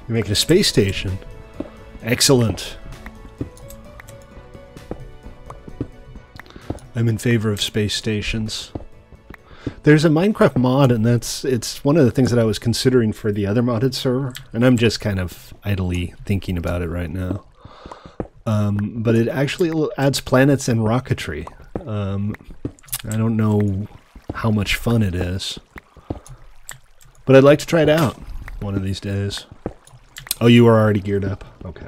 You're making a space station. Excellent. I'm in favor of space stations. There's a Minecraft mod, and it's one of the things that I was considering for the other modded server, and I'm just kind of idly thinking about it right now. But it actually adds planets and rocketry. I don't know how much fun it is, but I'd like to try it out one of these days. Oh, you are already geared up? Okay.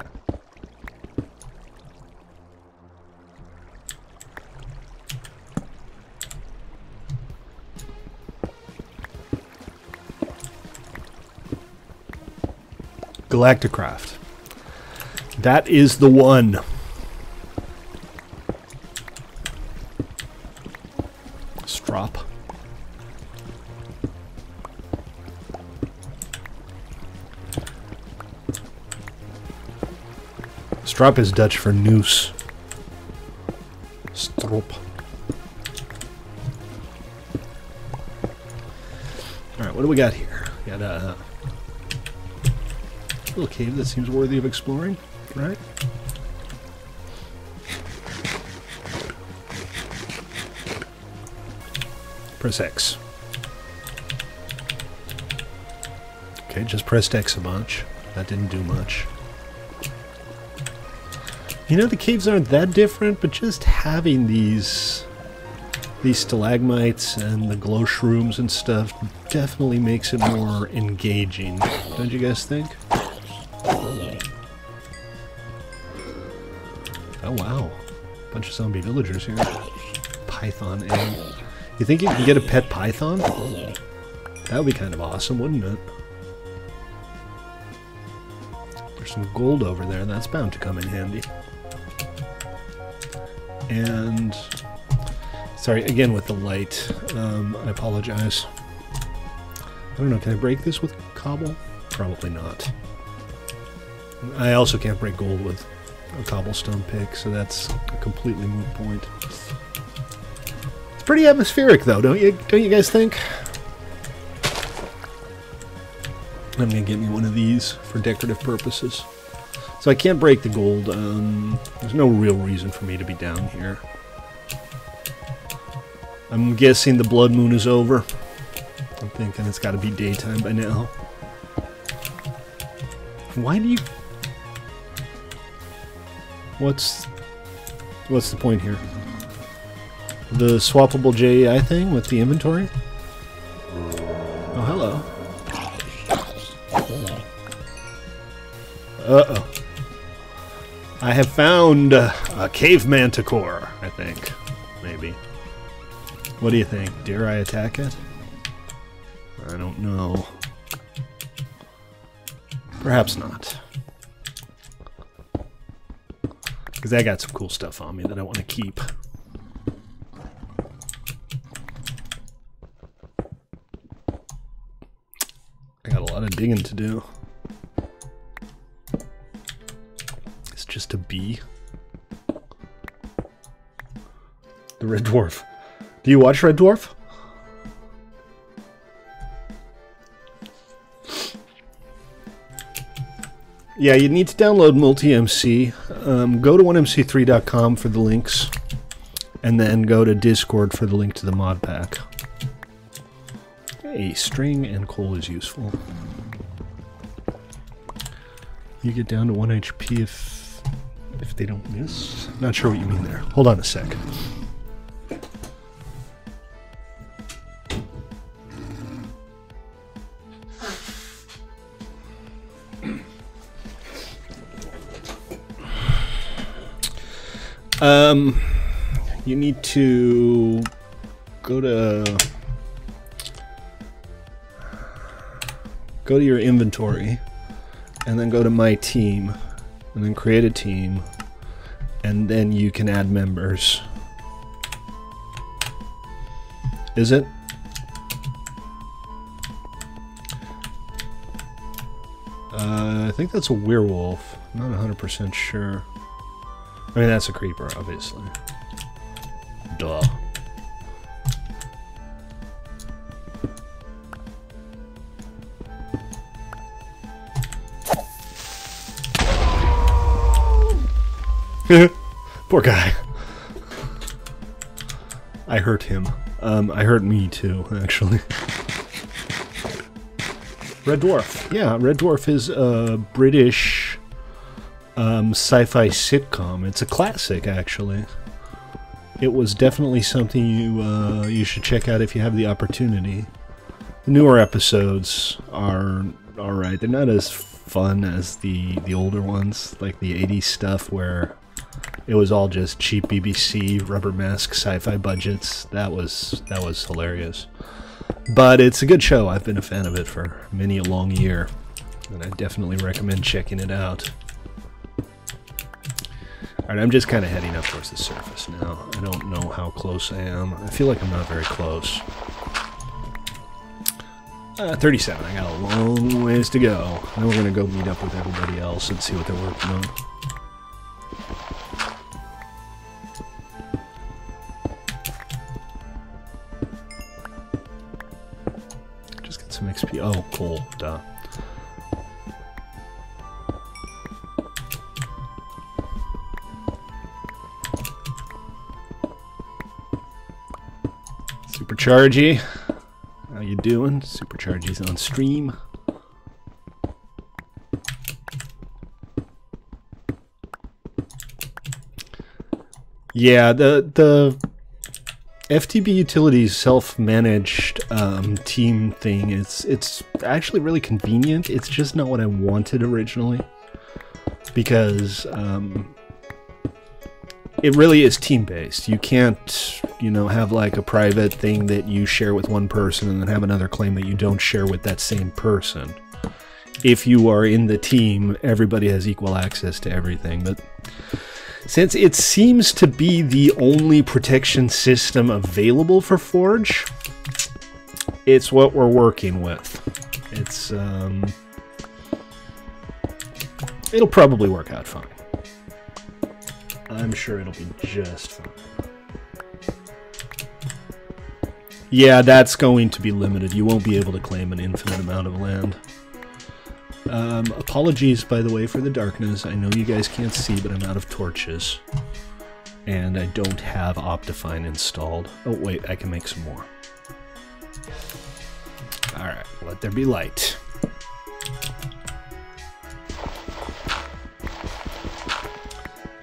Galacticraft. That is the one. Strop. Strop is Dutch for noose. Strop. Alright, what do we got here? We got a little cave that seems worthy of exploring, right? Press X. Okay, just pressed X a bunch. That didn't do much. You know, the caves aren't that different, but just having these stalagmites and the glow shrooms and stuff definitely makes it more engaging. Don't you guys think? Oh wow, bunch of zombie villagers here. Python egg. You think you can get a pet python? That would be kind of awesome, wouldn't it? There's some gold over there, that's bound to come in handy. And sorry again with the light, I apologize. I don't know, can I break this with cobble? Probably not. I also can't break gold with a cobblestone pick, so that's a completely moot point. It's pretty atmospheric though, don't you guys think? I'm gonna get me one of these for decorative purposes. So I can't break the gold. There's no real reason for me to be down here. I'm guessing the blood moon is over. I'm thinking it's got to be daytime by now. Why do you... What's the point here? The swappable JEI thing with the inventory? Oh, hello. Uh-oh. I have found a cave manticore, I think. Maybe. What do you think? Dare I attack it? I don't know. Perhaps not. Because I got some cool stuff on me that I want to keep. I got a lot of digging to do. It's just a bee. The Red Dwarf. Do you watch Red Dwarf? Yeah, you need to download MultiMC. Go to 1mc3.com for the links, and then go to Discord for the link to the mod pack. Hey, string and coal is useful. You get down to 1 HP if they don't miss. Not sure what you mean there. Hold on a sec. You need to go to your inventory and then go to my team and then create a team and then you can add members. Is it? I think that's a werewolf. I'm not 100% sure. I mean, that's a creeper, obviously. Duh. Poor guy. I hurt him. I hurt me too, actually. Red Dwarf. Yeah, Red Dwarf is a British sci-fi sitcom. It's a classic, actually. It was definitely something you should check out if you have the opportunity. The newer episodes are alright. They're not as fun as the older ones, like the 80s stuff where it was all just cheap BBC rubber mask sci-fi budgets. That was hilarious. But it's a good show. I've been a fan of it for many a long year, and I definitely recommend checking it out. Alright, I'm just kind of heading up towards the surface now. I don't know how close I am. I feel like I'm not very close. 37. I got a long ways to go. Then we're going to go meet up with everybody else and see what they're working on. Some XP. Oh, cool. Duh. Superchargy. How you doing? Superchargy's on stream. Yeah, the FTB Utilities self-managed team thing, it's actually really convenient. It's just not what I wanted originally, because it really is team-based. You can't, you know, have like a private thing that you share with one person and then have another claim that you don't share with that same person. If you are in the team, everybody has equal access to everything. But since it seems to be the only protection system available for Forge, it's what we're working with. It's, it'll probably work out fine. I'm sure it'll be just fine. Yeah, that's going to be limited. You won't be able to claim an infinite amount of land. Apologies, by the way, for the darkness. I know you guys can't see, but I'm out of torches. And I don't have Optifine installed. Oh, wait, I can make some more. Alright, let there be light.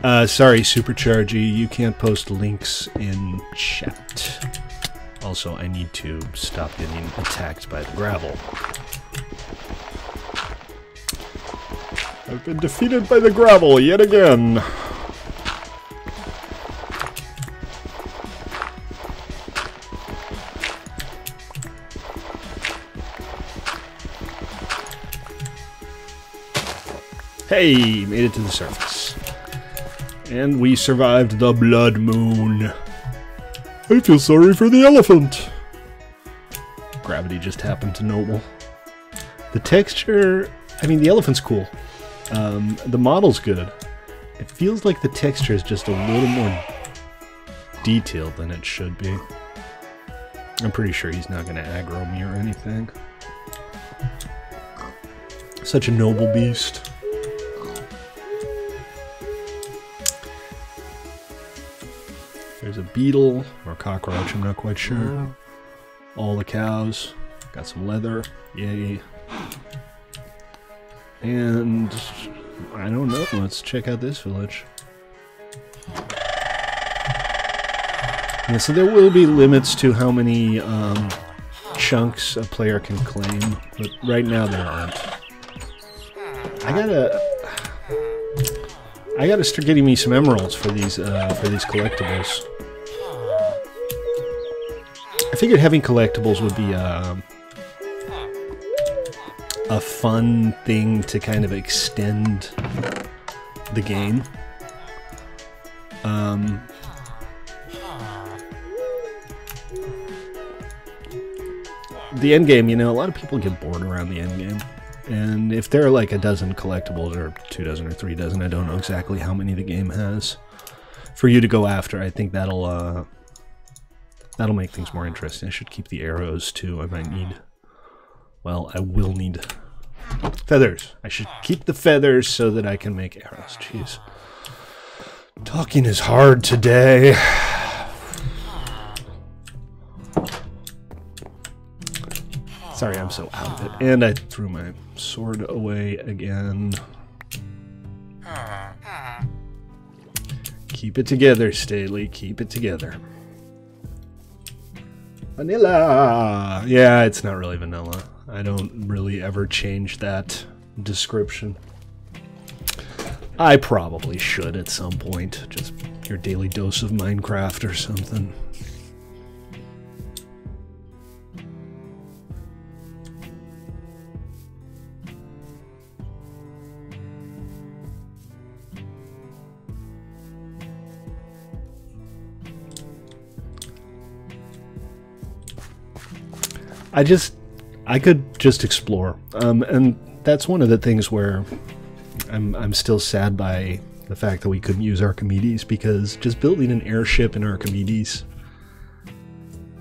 Sorry, Superchargy, you can't post links in chat. Also, I need to stop getting attacked by the gravel. I've been defeated by the gravel yet again. Hey, made it to the surface. And we survived the blood moon. I feel sorry for the elephant. Gravity just happened to noble. The texture, I mean, the elephant's cool. The model's good. It feels like the texture is just a little more detailed than it should be. I'm pretty sure he's not going to aggro me or anything. Such a noble beast. There's a beetle or cockroach, I'm not quite sure. All the cows. Got some leather. Yay. And I don't know. Let's check out this village. Yeah, so there will be limits to how many chunks a player can claim, but right now there aren't. I gotta start getting me some emeralds for these collectibles. I figured having collectibles would be a fun thing to kind of extend the game. the end game, you know, a lot of people get bored around the end game. And if there are like a dozen collectibles, or 2 dozen or 3 dozen, I don't know exactly how many the game has, for you to go after, I think that'll make things more interesting. I should keep the arrows too. I might need, well, I will need feathers. I should keep the feathers so that I can make arrows. Jeez. Talking is hard today. Sorry, I'm so out of it. And I threw my sword away again. Keep it together, Staley. Keep it together. Vanilla! Yeah, it's not really vanilla. I don't really ever change that description. I probably should at some point. Just your daily dose of Minecraft or something. I could just explore, and that's one of the things where I'm still sad by the fact that we couldn't use Archimedes, because just building an airship in Archimedes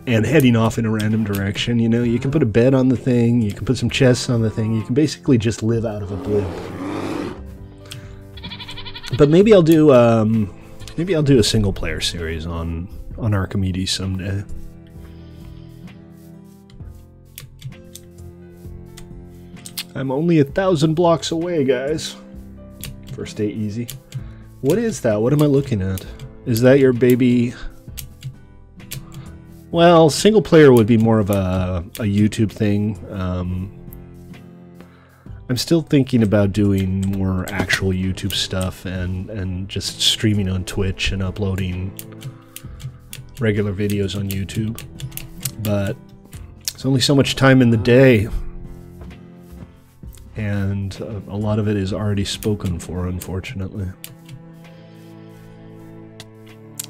and heading off in a random direction, you know, you can put a bed on the thing, you can put some chests on the thing, you can basically just live out of a blimp. But maybe I'll do a single player series on Archimedes someday. I'm only 1,000 blocks away, guys. First day easy. What is that? What am I looking at? Is that your baby? Well, single player would be more of a YouTube thing. I'm still thinking about doing more actual YouTube stuff and just streaming on Twitch and uploading regular videos on YouTube. But it's only so much time in the day. And a lot of it is already spoken for, unfortunately.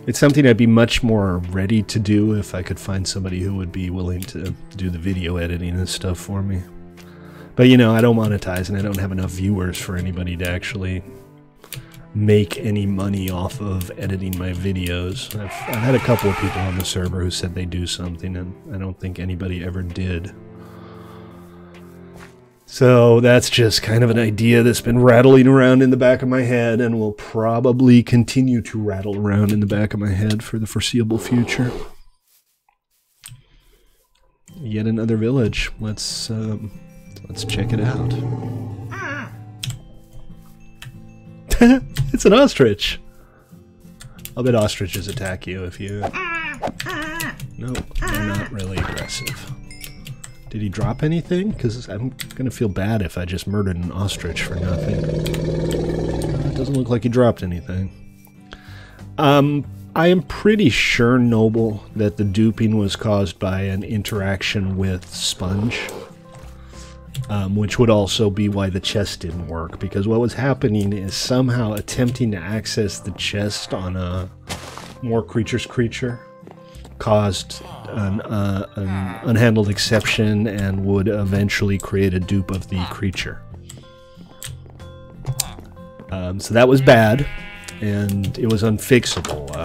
It's something I'd be much more ready to do if I could find somebody who would be willing to do the video editing and stuff for me. But, you know, I don't monetize and I don't have enough viewers for anybody to actually make any money off of editing my videos. I've had a couple of people on the server who said they do something, and I don't think anybody ever did. So that's just kind of an idea that's been rattling around in the back of my head and will probably continue to rattle around in the back of my head for the foreseeable future. Yet another village. Let's check it out. It's an ostrich. I'll bet ostriches attack you if you... No, they're not really aggressive. Did he drop anything? Because I'm going to feel bad if I just murdered an ostrich for nothing. It doesn't look like he dropped anything. I am pretty sure, Noble, that the duping was caused by an interaction with Sponge. Which would also be why the chest didn't work. Because what was happening is somehow attempting to access the chest on a More Creatures creature caused an unhandled exception and would eventually create a dupe of the creature. So that was bad, and it was unfixable.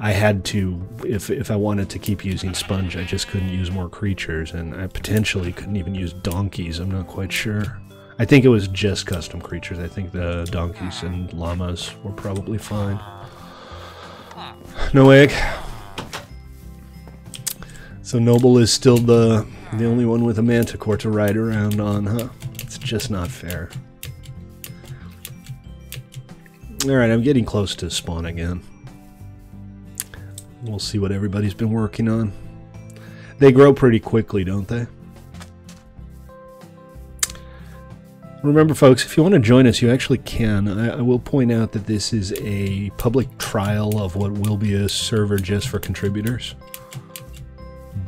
I had to, if I wanted to keep using Sponge, I just couldn't use More Creatures, and I potentially couldn't even use donkeys. I'm not quite sure. I think it was just custom creatures. I think the donkeys and llamas were probably fine. No egg. So Noble is still the only one with a manticore to ride around on, huh? It's just not fair. Alright, I'm getting close to spawn again. We'll see what everybody's been working on. They grow pretty quickly, don't they? Remember, folks, if you want to join us, you actually can. I will point out that this is a public trial of what will be a server just for contributors.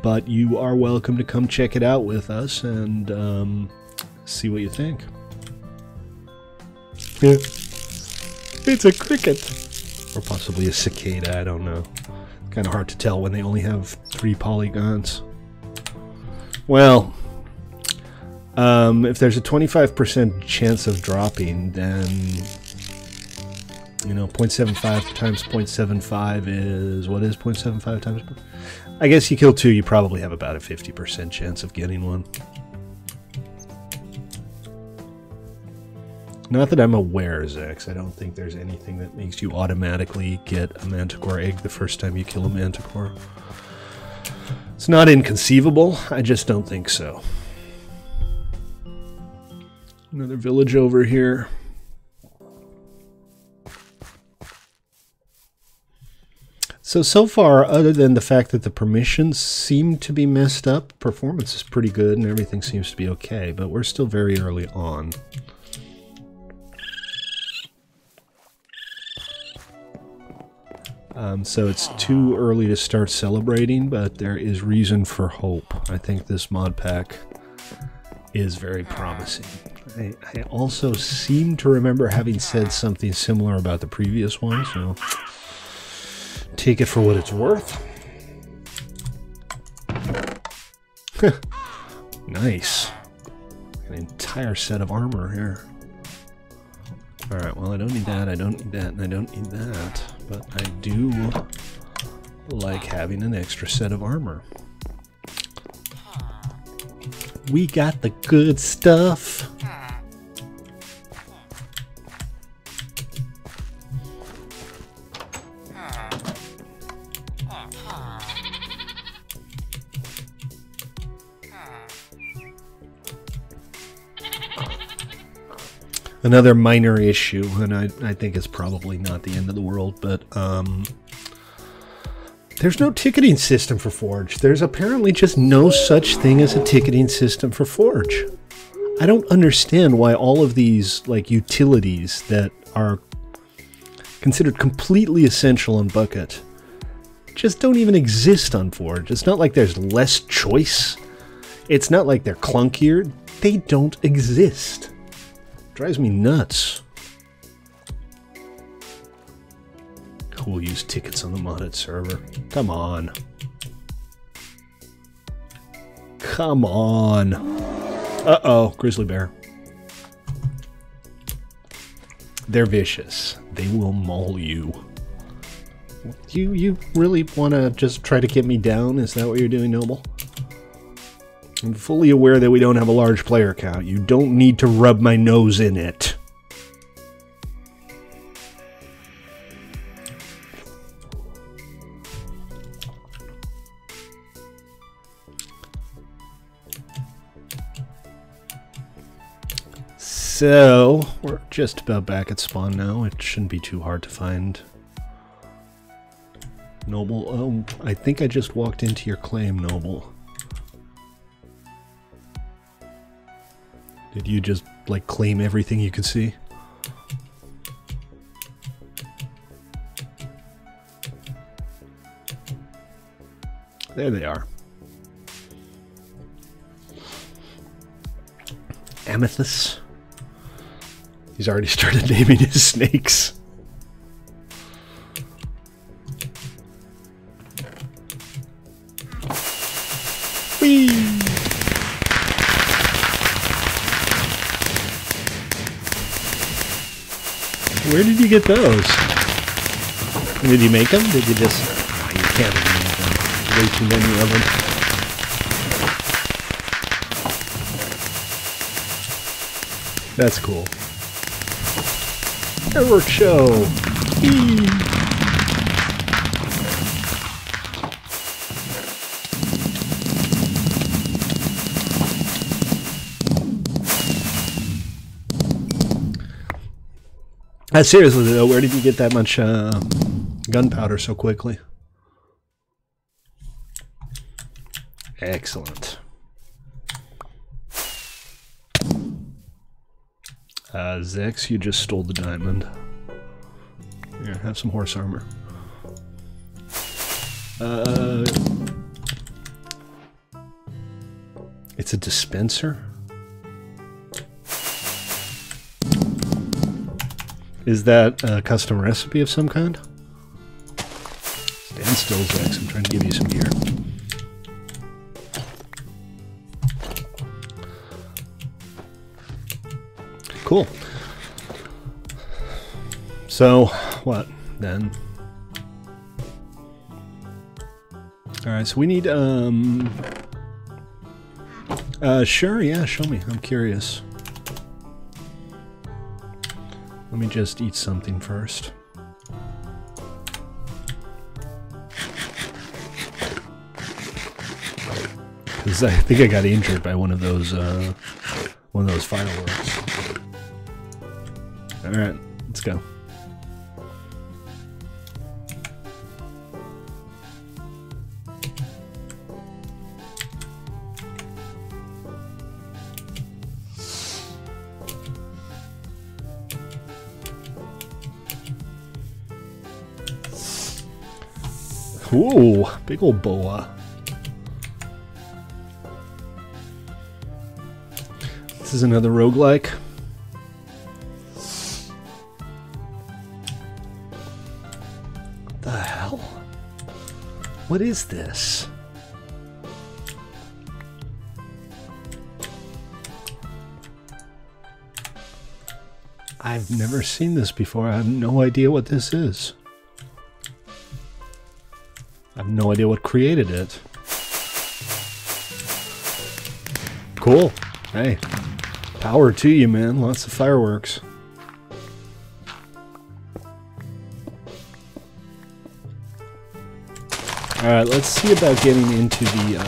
But you are welcome to come check it out with us and see what you think. Yeah. It's a cricket! Or possibly a cicada, I don't know. Kind of hard to tell when they only have 3 polygons. Well, if there's a 25% chance of dropping, then, you know, 0.75 times 0.75 is, what is 0.75 times? I guess you kill 2, you probably have about a 50% chance of getting one. Not that I'm aware, Zex. I don't think there's anything that makes you automatically get a Manticore egg the first time you kill a Manticore. It's not inconceivable, I just don't think so. Another village over here. So far, other than the fact that the permissions seem to be messed up, performance is pretty good and everything seems to be okay, but we're still very early on. So it's too early to start celebrating, but there is reason for hope. I think this mod pack is very promising. I also seem to remember having said something similar about the previous one, so take it for what it's worth. Nice. An entire set of armor here. Alright, well I don't need that, I don't need that, and I don't need that. But I do like having an extra set of armor. We got the good stuff. Another minor issue, and I think it's probably not the end of the world, but there's no ticketing system for Forge. There's apparently just no such thing as a ticketing system for Forge. I don't understand why all of these like utilities that are considered completely essential on Bukkit just don't even exist on Forge. It's not like there's less choice. It's not like they're clunkier. They don't exist. Drives me nuts. We'll use tickets on the modded server. Come on. Come on. Uh-oh, grizzly bear. They're vicious. They will maul you. You really want to just try to get me down? Is that what you're doing, Noble? I'm fully aware that we don't have a large player count. You don't need to rub my nose in it. So, we're just about back at spawn now. It shouldn't be too hard to find Noble. Oh, I think I just walked into your claim, Noble. Did you just, like, claim everything you could see? There they are. Amethyst. He's already started naming his snakes. Whee! Where did you get those? Did you make them? Did you just... Oh, you can't make them. Way too many of them. That's cool. Fireworks show! Whee! Seriously though, where did you get that much gunpowder so quickly? Excellent. Zex, you just stole the diamond. Here, have some horse armor. It's a dispenser? Is that a custom recipe of some kind? Stand still, Zex. I'm trying to give you some gear. cool. So, what then? Alright, so we need, sure, yeah, show me. I'm curious. Let me just eat something first. Because I think I got injured by one of those fireworks. Alright, let's go. Ooh, big old boa. This is another roguelike. What the hell? What is this? I've never seen this before. I have no idea what this is. I have no idea what created it. Cool. Hey, power to you, man. Lots of fireworks. Alright, let's see about getting into the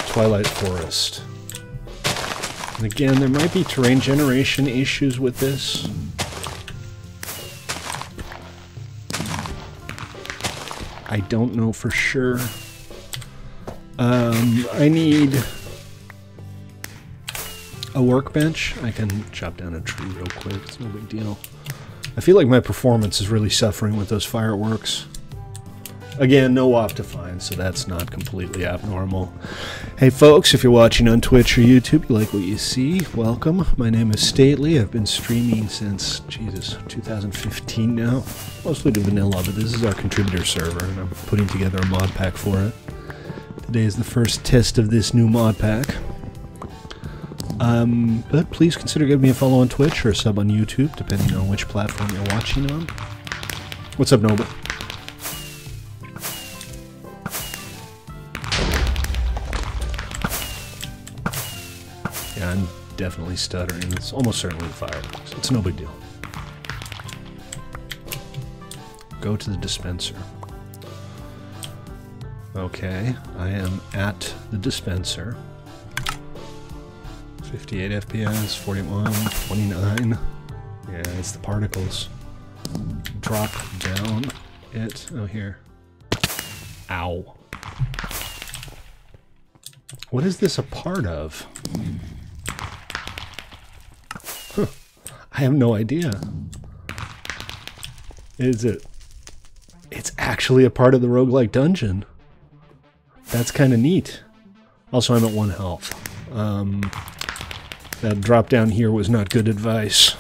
Twilight Forest. And again, there might be terrain generation issues with this. I don't know for sure. I need a workbench. I can chop down a tree real quick. It's no big deal. I feel like my performance is really suffering with those fireworks. Again, no Optifine, so that's not completely abnormal. Hey folks, if you're watching on Twitch or YouTube, you like what you see, welcome. My name is Stately. I've been streaming since, Jesus, 2015 now. Mostly to vanilla, but this is our contributor server, and I'm putting together a mod pack for it. Today is the first test of this new mod pack. But please consider giving me a follow on Twitch or a sub on YouTube, depending on which platform you're watching on. What's up, Noble? Yeah, I'm definitely stuttering. It's almost certainly the fireworks. It's no big deal. Go to the dispenser. Okay, I am at the dispenser. 58 FPS, 41, 29. Yeah, it's the particles. Drop down it. Oh, here. Ow. What is this a part of? Huh. I have no idea. Is it? It's actually a part of the roguelike dungeon. That's kind of neat. Also, I'm at 1 health. That drop down here was not good advice.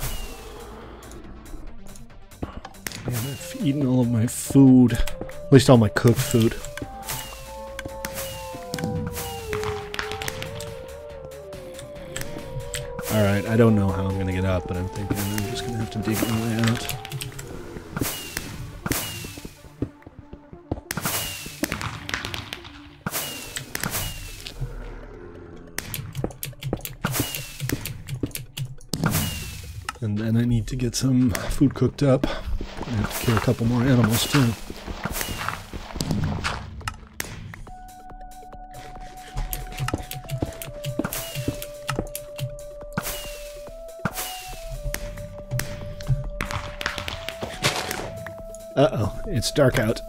Man, I've eaten all of my food. At least all my cooked food. Alright, I don't know how I'm going to get up, but I'm thinking I'm just going to have to dig my way out. And then I need to get some food cooked up. I have to kill a couple more animals too. Uh-oh, it's dark out.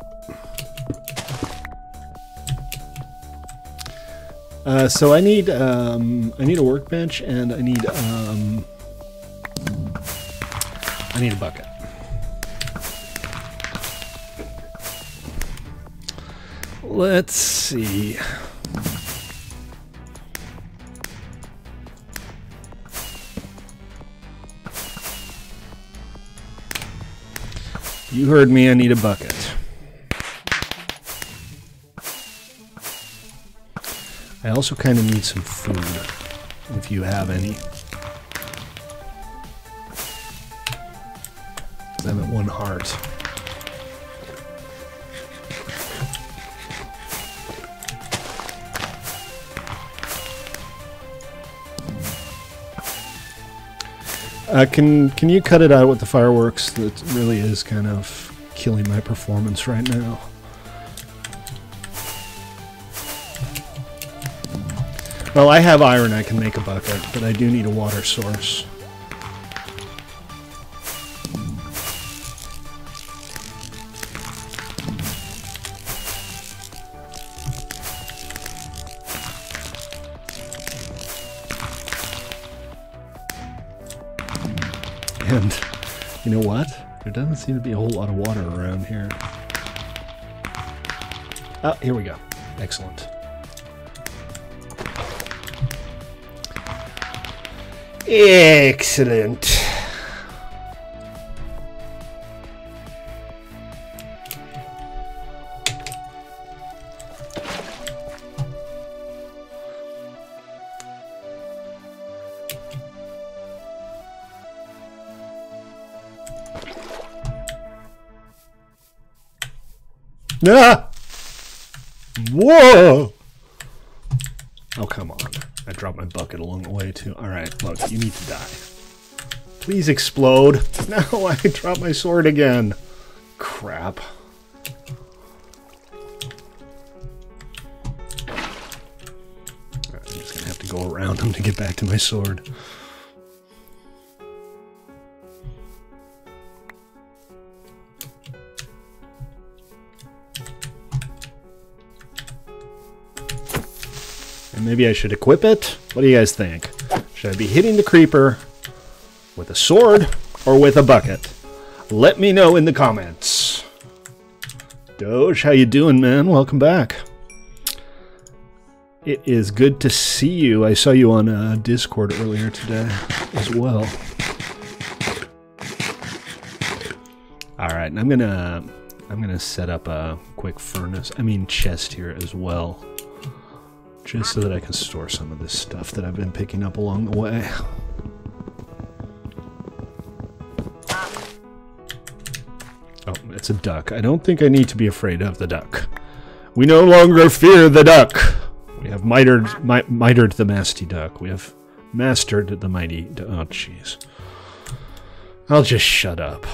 So I need a workbench and I need a bucket. Let's see. You heard me, I need a bucket. I also kind of need some food. if you have any. I'm at 1 heart. Can you cut it out with the fireworks? That really is kind of killing my performance right now. Well, I have iron, I can make a bucket, but I do need a water source. And you know what? There doesn't seem to be a whole lot of water around here. Oh, here we go. Excellent. Excellent. Ah! Whoa! Oh, come on. I dropped my bucket along the way, too. Alright, look, you need to die. Please explode. No, I dropped my sword again. Crap. I'm just gonna have to go around him to get back to my sword. And maybe I should equip it? What do you guys think? Should I be hitting the creeper with a sword or with a bucket? Let me know in the comments. Doge, how you doing, man? Welcome back. It is good to see you. I saw you on Discord earlier today as well. Alright, and I'm gonna set up a quick furnace, chest here as well. Just so that I can store some of this stuff that I've been picking up along the way. Oh, it's a duck. I don't think I need to be afraid of the duck. We no longer fear the duck. We have mitered the masty duck. We have mastered the mighty duck. Oh, jeez. I'll just shut up.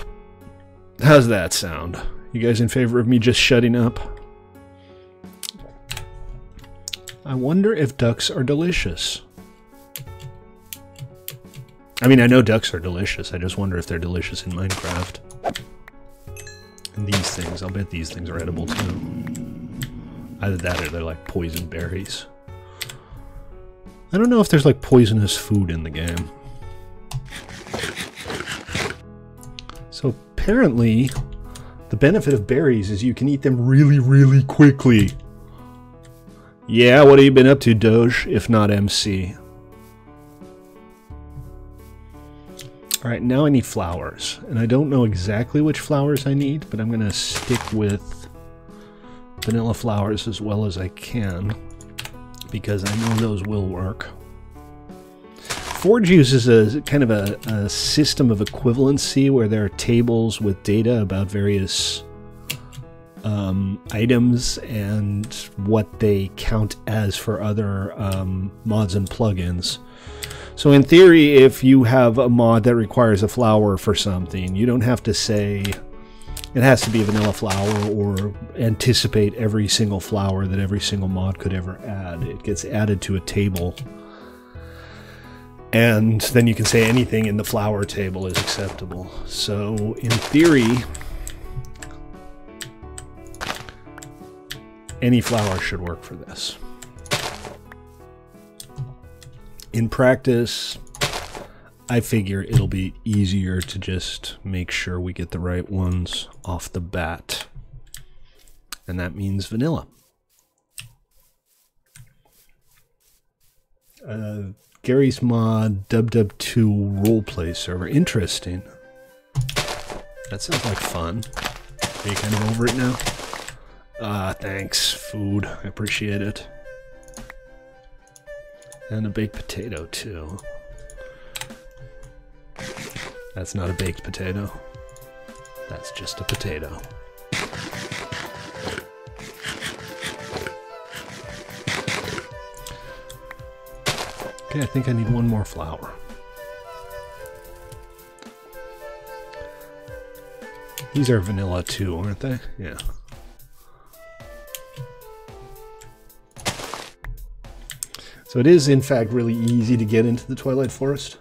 How's that sound? You guys in favor of me just shutting up? I wonder if ducks are delicious. I mean, I know ducks are delicious. I just wonder if they're delicious in Minecraft. And these things, I'll bet these things are edible too. Either that or they're like poison berries. I don't know if there's like poisonous food in the game. So apparently, the benefit of berries is you can eat them really, really quickly. Yeah, what have you been up to, Doge, if not MC? Alright, now I need flowers. And I don't know exactly which flowers I need, but I'm going to stick with vanilla flowers as well as I can, because I know those will work. Forge uses a kind of a system of equivalency where there are tables with data about various items and what they count as for other mods and plugins. So in theory, if you have a mod that requires a flower for something, you don't have to say it has to be a vanilla flower or anticipate every single flower that every single mod could ever add. It gets added to a table, and then you can say anything in the flower table is acceptable. So in theory, any flower should work for this. In practice, I figure it'll be easier to just make sure we get the right ones off the bat. And that means vanilla. Gary's mod, Dub2 roleplay server. Interesting. That sounds like fun. Are you kind of over it now? Thanks, food. I appreciate it. And a baked potato, too. That's not a baked potato. That's just a potato. Okay, I think I need one more flour. These are vanilla too, aren't they? Yeah. So it is, in fact, really easy to get into the Twilight Forest.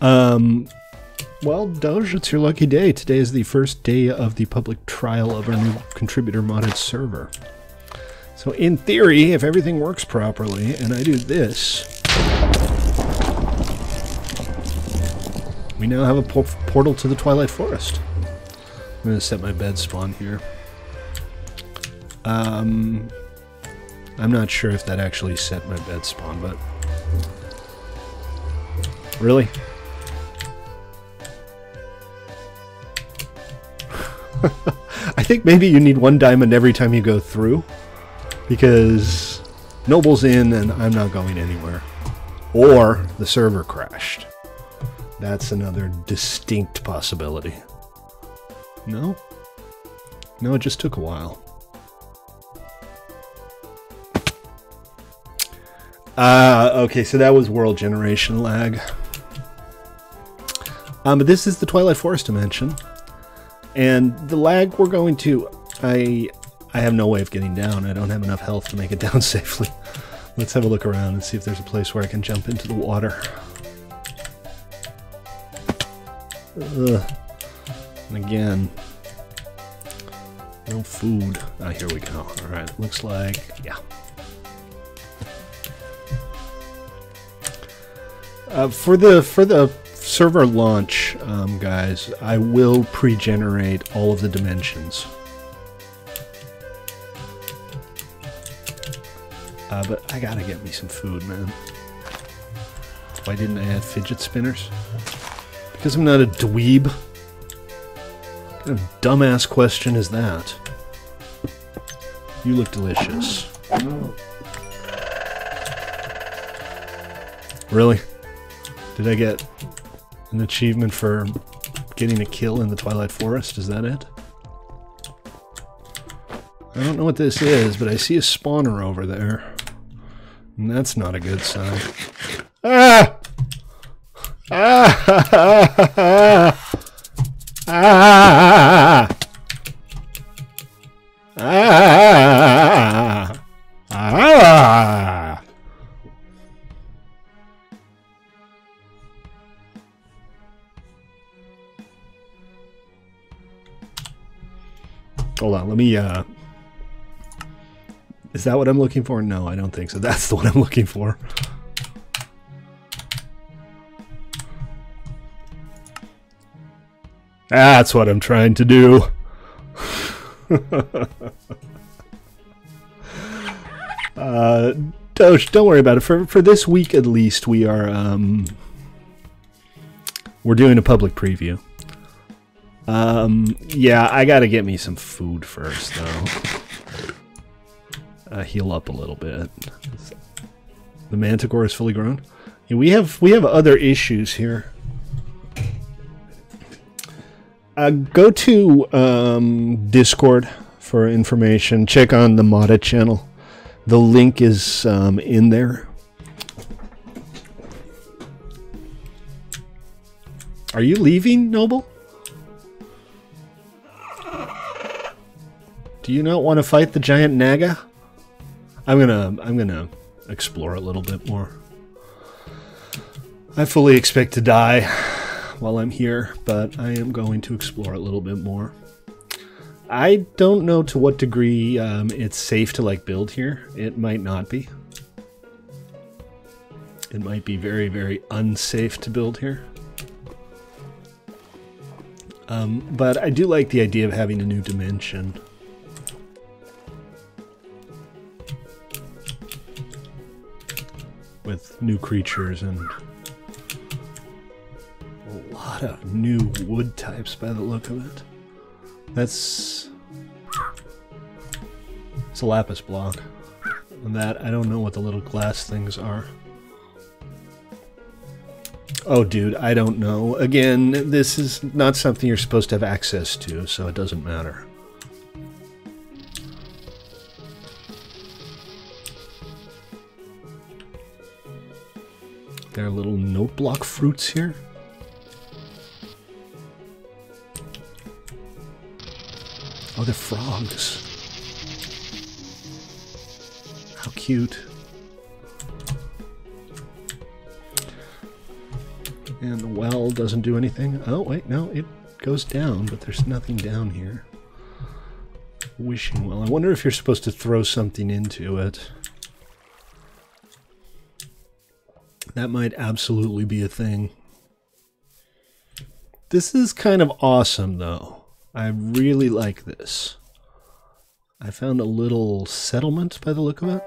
Well, Doge, it's your lucky day. Today is the first day of the public trial of our new contributor modded server. So in theory, if everything works properly, and I do this, we now have a portal to the Twilight Forest. I'm going to set my bed spawn here. I'm not sure if that actually set my bed spawn, but... Really? I think maybe you need 1 diamond every time you go through, because Noble's in and I'm not going anywhere. Or the server crashed. That's another distinct possibility. No? No, it just took a while. Okay, so that was world generation lag. But this is the Twilight Forest dimension. And the lag we're going to... I have no way of getting down. I don't have enough health to make it down safely. Let's have a look around and see if there's a place where I can jump into the water. Ugh. And again, no food. Ah, here we go. Alright, looks like... yeah. For the server launch, guys, I will pre-generate all of the dimensions. But I gotta get me some food, man. Why didn't I add fidget spinners? Because I'm not a dweeb? What kind of dumbass question is that? You look delicious. Really? Did I get an achievement for getting a kill in the Twilight Forest? Is that it? I don't know what this is, but I see a spawner over there. And that's not a good sign. Ah! Ah! Ah! Ah! Ah! Hold on, let me, is that what I'm looking for? No, I don't think so. That's the one I'm looking for. That's what I'm trying to do. Doge, don't worry about it. For this week at least, we are, we're doing a public preview. Yeah, I gotta get me some food first, though. Heal up a little bit. The Manticore is fully grown. Yeah, we have other issues here. Go to Discord for information. Check on the modded channel. The link is in there. Are you leaving, Noble? Do you not want to fight the giant Naga? I'm gonna explore a little bit more. I fully expect to die while I'm here, but I am going to explore a little bit more. I don't know to what degree it's safe to like build here. It might not be. It might be very, very unsafe to build here. But I do like the idea of having a new dimension. With new creatures and a lot of new wood types by the look of it. It's a lapis block. And that, I don't know what the little glass things are. Oh, dude, I don't know. Again, this is not something you're supposed to have access to, so it doesn't matter. There are little note block fruits here. Oh, they're frogs. How cute. And the well doesn't do anything. Oh, wait, no, it goes down, but there's nothing down here. Wishing well. I wonder if you're supposed to throw something into it. That might absolutely be a thing. This is kind of awesome, though. I really like this. I found a little settlement by the look of it.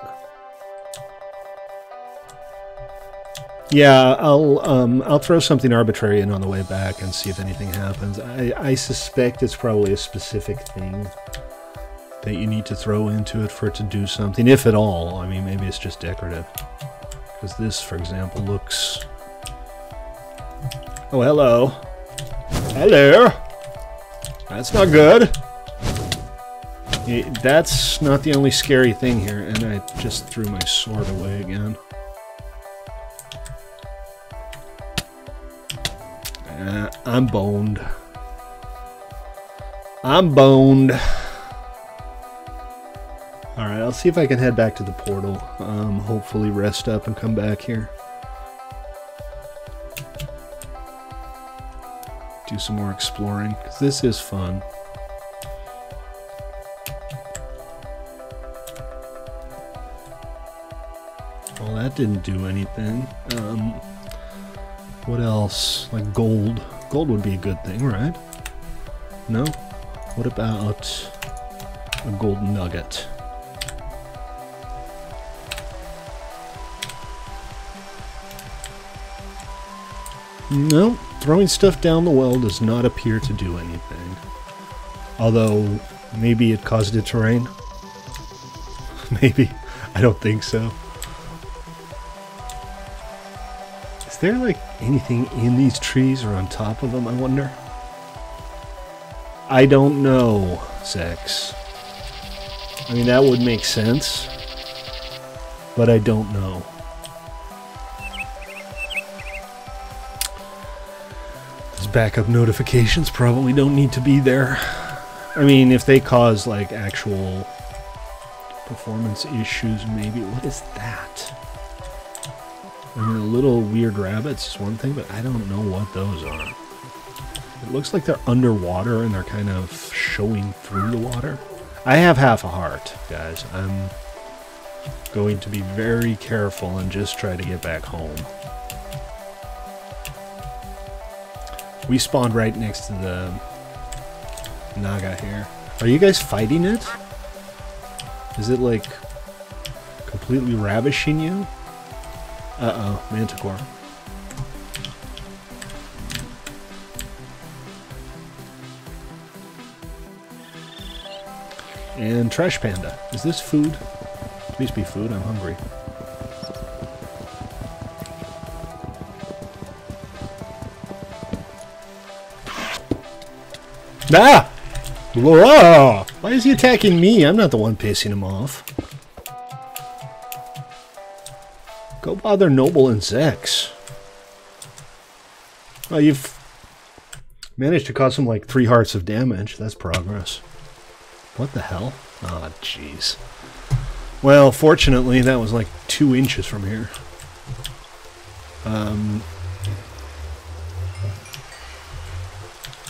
Yeah, I'll throw something arbitrary in on the way back and see if anything happens. I suspect it's probably a specific thing that you need to throw into it for it to do something, if at all. I mean, maybe it's just decorative. Because this, for example, looks... Oh, hello. Hello. That's not good. That's not the only scary thing here, and I just threw my sword away again. I'm boned. I'm boned. Alright, I'll see if I can head back to the portal. Hopefully rest up and come back here. Do some more exploring, because this is fun. Well, that didn't do anything. What else? Like gold. Gold would be a good thing, right? No? What about a gold nugget? No, throwing stuff down the well does not appear to do anything. Although, maybe it caused it to rain? Maybe. I don't think so. Is there, like, anything in these trees or on top of them, I wonder? I don't know, Zex. I mean, that would make sense. But I don't know. Those backup notifications probably don't need to be there. I mean, if they cause, like, actual performance issues, maybe. What is that? I mean, the little weird rabbits is one thing, but I don't know what those are. It looks like they're underwater and they're kind of showing through the water. I have half a heart, guys. I'm going to be very careful and just try to get back home. We spawned right next to the Naga here. Are you guys fighting it? Is it, like, completely ravishing you? Uh-oh, Manticore. And Trash Panda. Is this food? Please be food, I'm hungry. Ah! Whoa! Why is he attacking me? I'm not the one pissing him off. Go bother Noble and Zex. Well, you've managed to cause him like 3 hearts of damage. That's progress. What the hell? Ah, jeez. Well, fortunately, that was like 2 inches from here.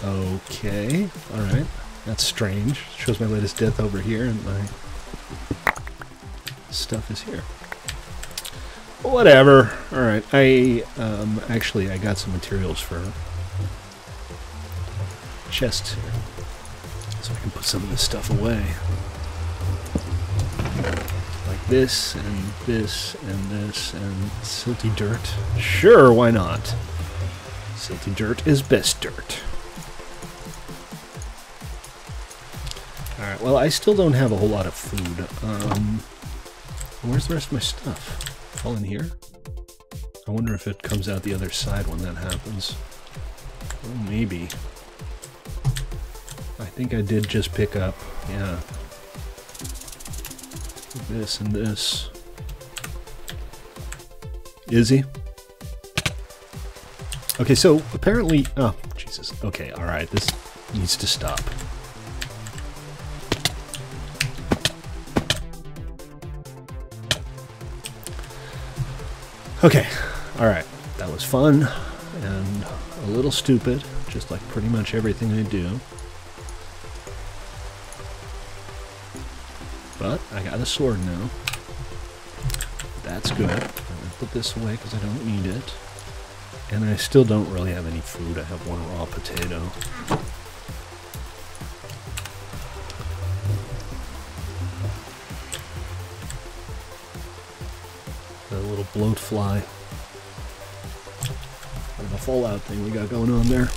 Okay. Alright. That's strange. Shows my latest death over here, and my stuff is here. Whatever. Alright, actually, I got some materials for chests here. So I can put some of this stuff away. Like this, and this, and this, and silty dirt. Sure, why not? Silty dirt is best dirt. Alright, well, I still don't have a whole lot of food. Where's the rest of my stuff? All in here? I wonder if it comes out the other side when that happens. Oh, maybe. I think I did just pick up, yeah. This and this. Is he? Okay, so apparently... Oh, Jesus. Okay, alright, this needs to stop. Okay, alright. That was fun and a little stupid, just like pretty much everything I do. But I got a sword now. That's good. I'm gonna put this away because I don't need it. And I still don't really have any food. I have one raw potato. A little bloat fly. Kind of a fallout thing we got going on there.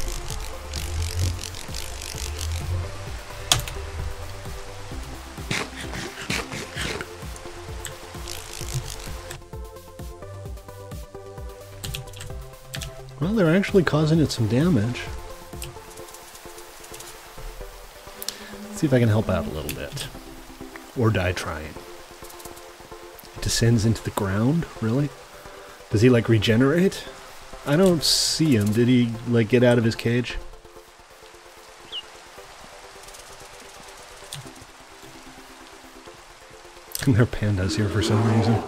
Well, they're actually causing it some damage. Let's see if I can help out a little bit. Or die trying. It descends into the ground? Really? Does he, like, regenerate? I don't see him. Did he, like, get out of his cage? There are pandas here for some reason.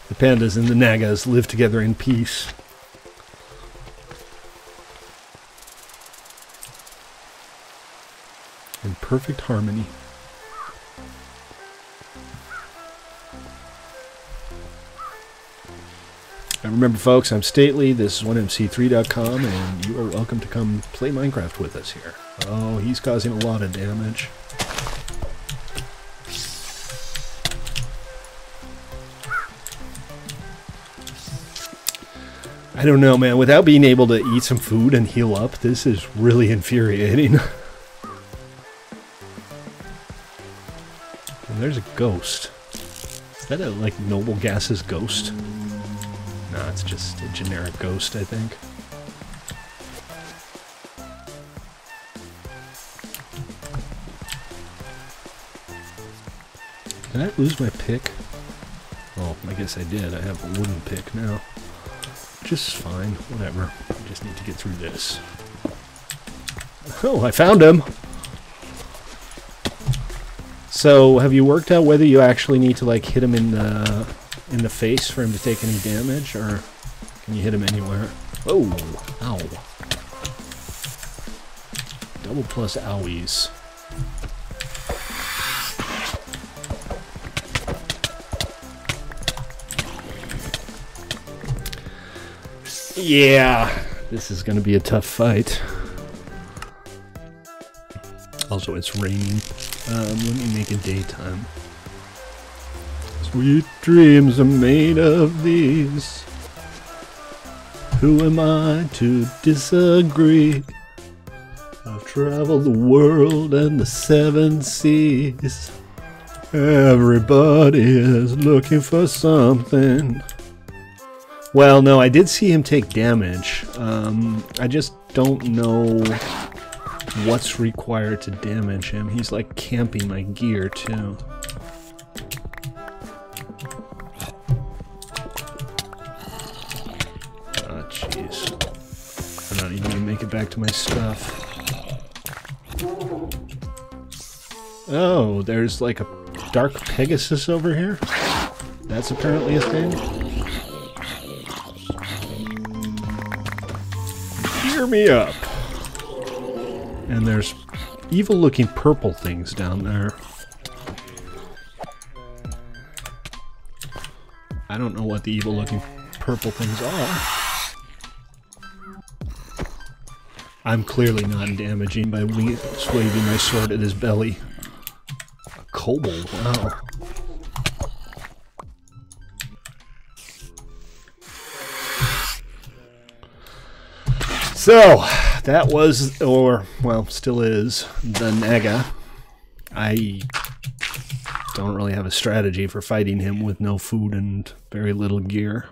The pandas and the nagas live together in peace. In perfect harmony. And remember, folks, I'm Stately, this is 1MC3.com, and you are welcome to come play Minecraft with us here. Oh, he's causing a lot of damage. I don't know, man. Without being able to eat some food and heal up, this is really infuriating. And there's a ghost. Is that a, like, Noble Gas's ghost? Nah, it's just a generic ghost, I think. Did I lose my pick? Oh, I guess I did. I have a wooden pick now. Just fine. Whatever. I just need to get through this. Oh, I found him! So, have you worked out whether you actually need to, like, hit him in the face for him to take any damage, or can you hit him anywhere? Oh! Ow. Double plus owies. Yeah, this is gonna be a tough fight. Also, it's raining. Let me make it daytime. Sweet dreams are made of these. Who am I to disagree? I've traveled the world and the 7 seas. Everybody is looking for something. Well, no, I did see him take damage. I just don't know what's required to damage him. He's like camping my gear too. Oh, jeez. I'm not even gonna make it back to my stuff. Oh, there's like a Dark Pegasus over here? That's apparently a thing. Cheer me up. And there's evil-looking purple things down there. I don't know what the evil-looking purple things are. I'm clearly not damaging by waving my sword at his belly. A kobold, wow. So, that was, or, well, still is, the Naga. I don't really have a strategy for fighting him with no food and very little gear.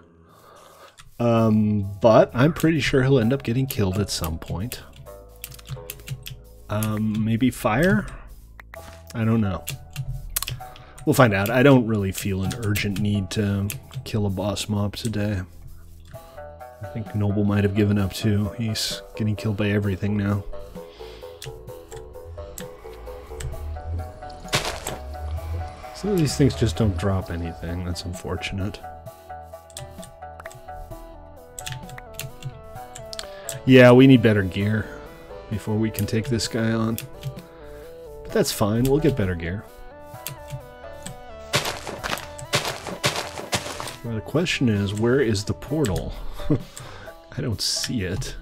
But I'm pretty sure he'll end up getting killed at some point. Maybe fire? I don't know. We'll find out. I don't really feel an urgent need to kill a boss mob today. I think Noble might have given up too. He's getting killed by everything now. Some of these things just don't drop anything. That's unfortunate. Yeah, we need better gear before we can take this guy on. But that's fine. We'll get better gear. Well, the question is, where is the portal? I don't see it.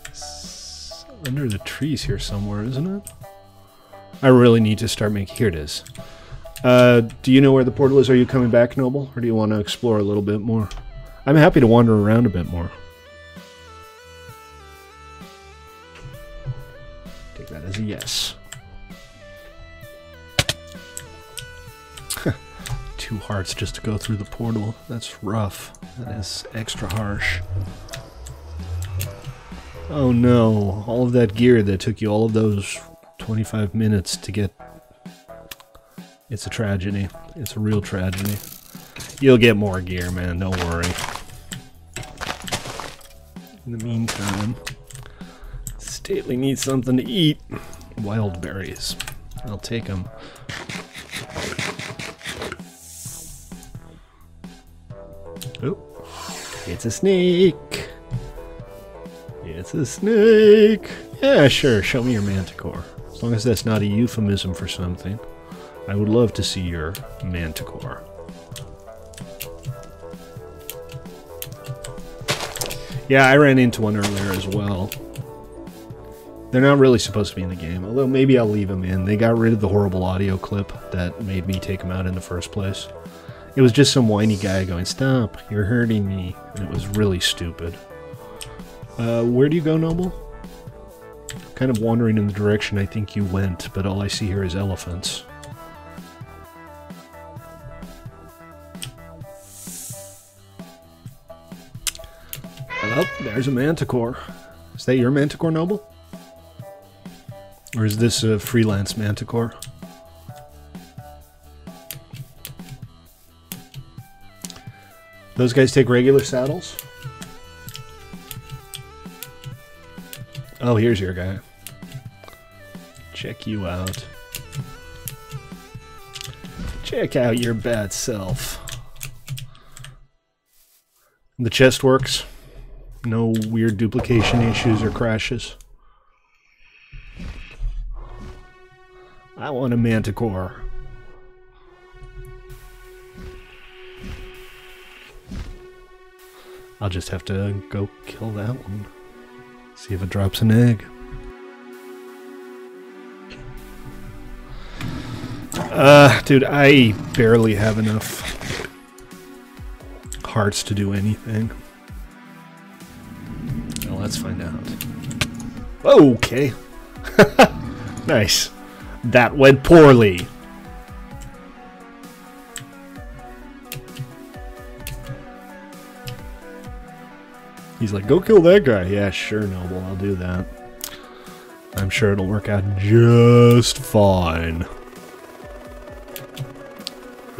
It's under the trees here somewhere, isn't it? I really need to start making... Here it is. Do you know where the portal is? Are you coming back, Noble? Or do you want to explore a little bit more? I'm happy to wander around a bit more. Take that as a yes. 2 hearts just to go through the portal. That's rough. That is extra harsh. Oh no. All of that gear that took you all of those 25 minutes to get... It's a tragedy. It's a real tragedy. You'll get more gear, man. Don't worry. In the meantime, Stately needs something to eat. Wild berries. I'll take them. Oh, it's a snake. It's a snake. Yeah, sure. Show me your manticore. As long as that's not a euphemism for something. I would love to see your manticore. Yeah, I ran into one earlier as well. They're not really supposed to be in the game, although maybe I'll leave them in. They got rid of the horrible audio clip that made me take them out in the first place. It was just some whiny guy going, "Stop, you're hurting me." And it was really stupid. Where do you go, Noble? Kind of wandering in the direction I think you went, but all I see here is elephants. Oh, there's a manticore. Is that your manticore, Noble? Or is this a freelance manticore? Those guys take regular saddles? Oh, here's your guy. Check you out. Check out your bad self. The chest works. No weird duplication issues or crashes. I want a manticore. I'll just have to go kill that one. See if it drops an egg. Dude, I barely have enough hearts to do anything. Well, let's find out. Okay. Nice. That went poorly. He's like, go kill that guy. Yeah, sure, Noble, I'll do that. I'm sure it'll work out just fine.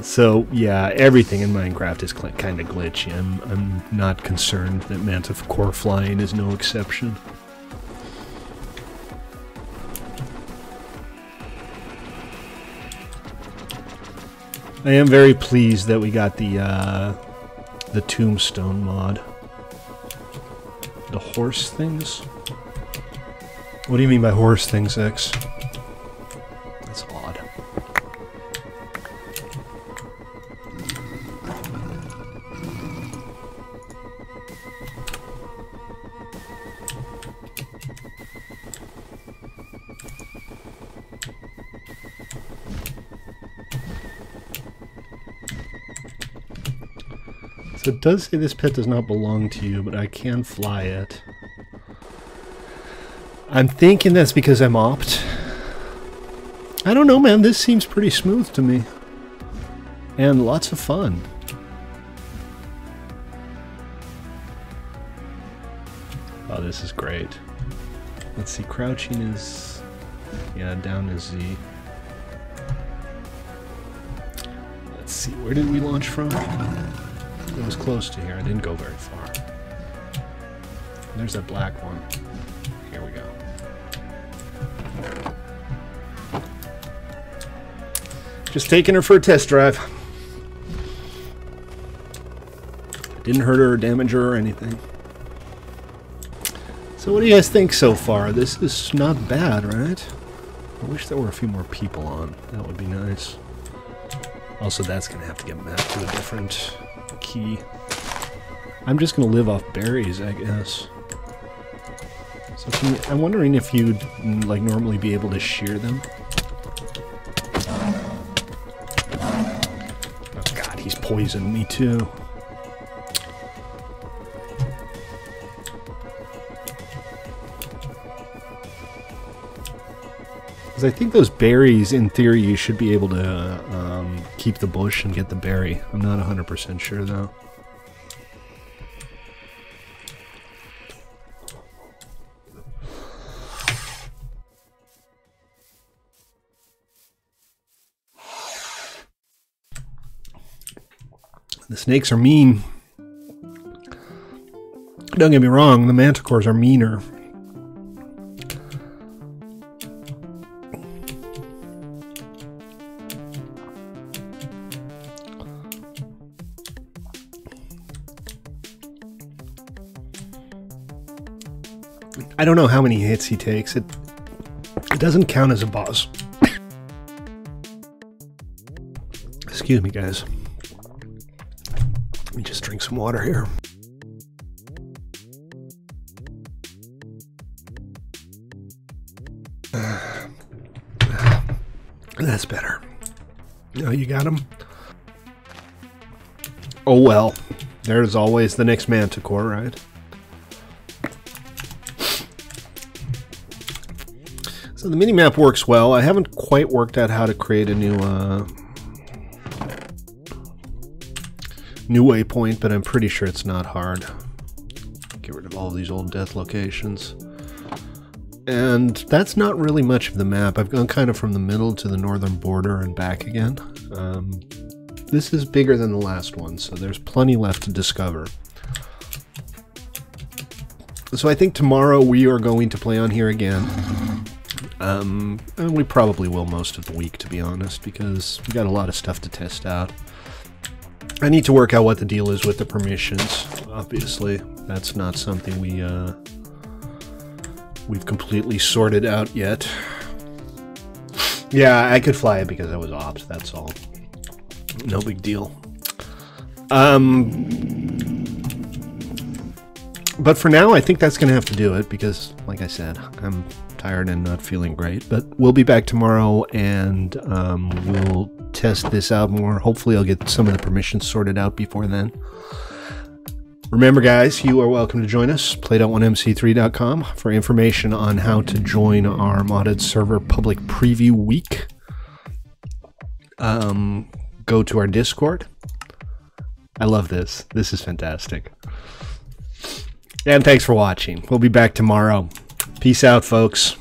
So, yeah, everything in Minecraft is kind of glitchy. I'm not concerned that manticore flying is no exception. I am very pleased that we got the tombstone mod. The horse things? What do you mean by horse things, X? That's odd. So it does say this pet does not belong to you, but I can fly it. I'm thinking that's because I'm opt. I don't know, man. This seems pretty smooth to me. And lots of fun. this is great. Let's see, crouching is... yeah, down is Z. Let's see, where did we launch from? It was close to here. I didn't go very far. There's that black one. Here we go. Just taking her for a test drive. Didn't hurt her or damage her or anything. So what do you guys think so far? This is not bad, right? I wish there were a few more people on. That would be nice. Also, that's going to have to get mapped to a different key. I'm just going to live off berries, I guess. So I'm wondering if you'd like normally be able to shear them. Oh god, he's poisoned me too. Because I think those berries, in theory, you should be able to keep the bush and get the berry. I'm not 100% sure though. The snakes are mean. Don't get me wrong, the manticores are meaner. I don't know how many hits he takes. It doesn't count as a boss. Excuse me, guys. Let me just drink some water here. That's better. Oh, you got him? Oh well. There's always the next manticore, right? So the minimap works well. I haven't quite worked out how to create a new waypoint, but I'm pretty sure it's not hard. Get rid of all these old death locations. And that's not really much of the map. I've gone kind of from the middle to the northern border and back again. This is bigger than the last one, so there's plenty left to discover. So I think tomorrow we are going to play on here again. And we probably will most of the week, to be honest, because we got a lot of stuff to test out. I need to work out what the deal is with the permissions. Obviously, that's not something we've completely sorted out yet. Yeah, I could fly it because I was opt, that's all. No big deal. But for now, I think that's going to have to do it because, like I said, I'm tired and not feeling great. But we'll be back tomorrow and we'll test this out more. Hopefully I'll get some of the permissions sorted out before then. Remember, guys, you are welcome to join us, play.1mc3.com, for information on how to join our modded server public preview week. Go to our Discord. I love this. This is fantastic. And thanks for watching. We'll be back tomorrow. Peace out, folks.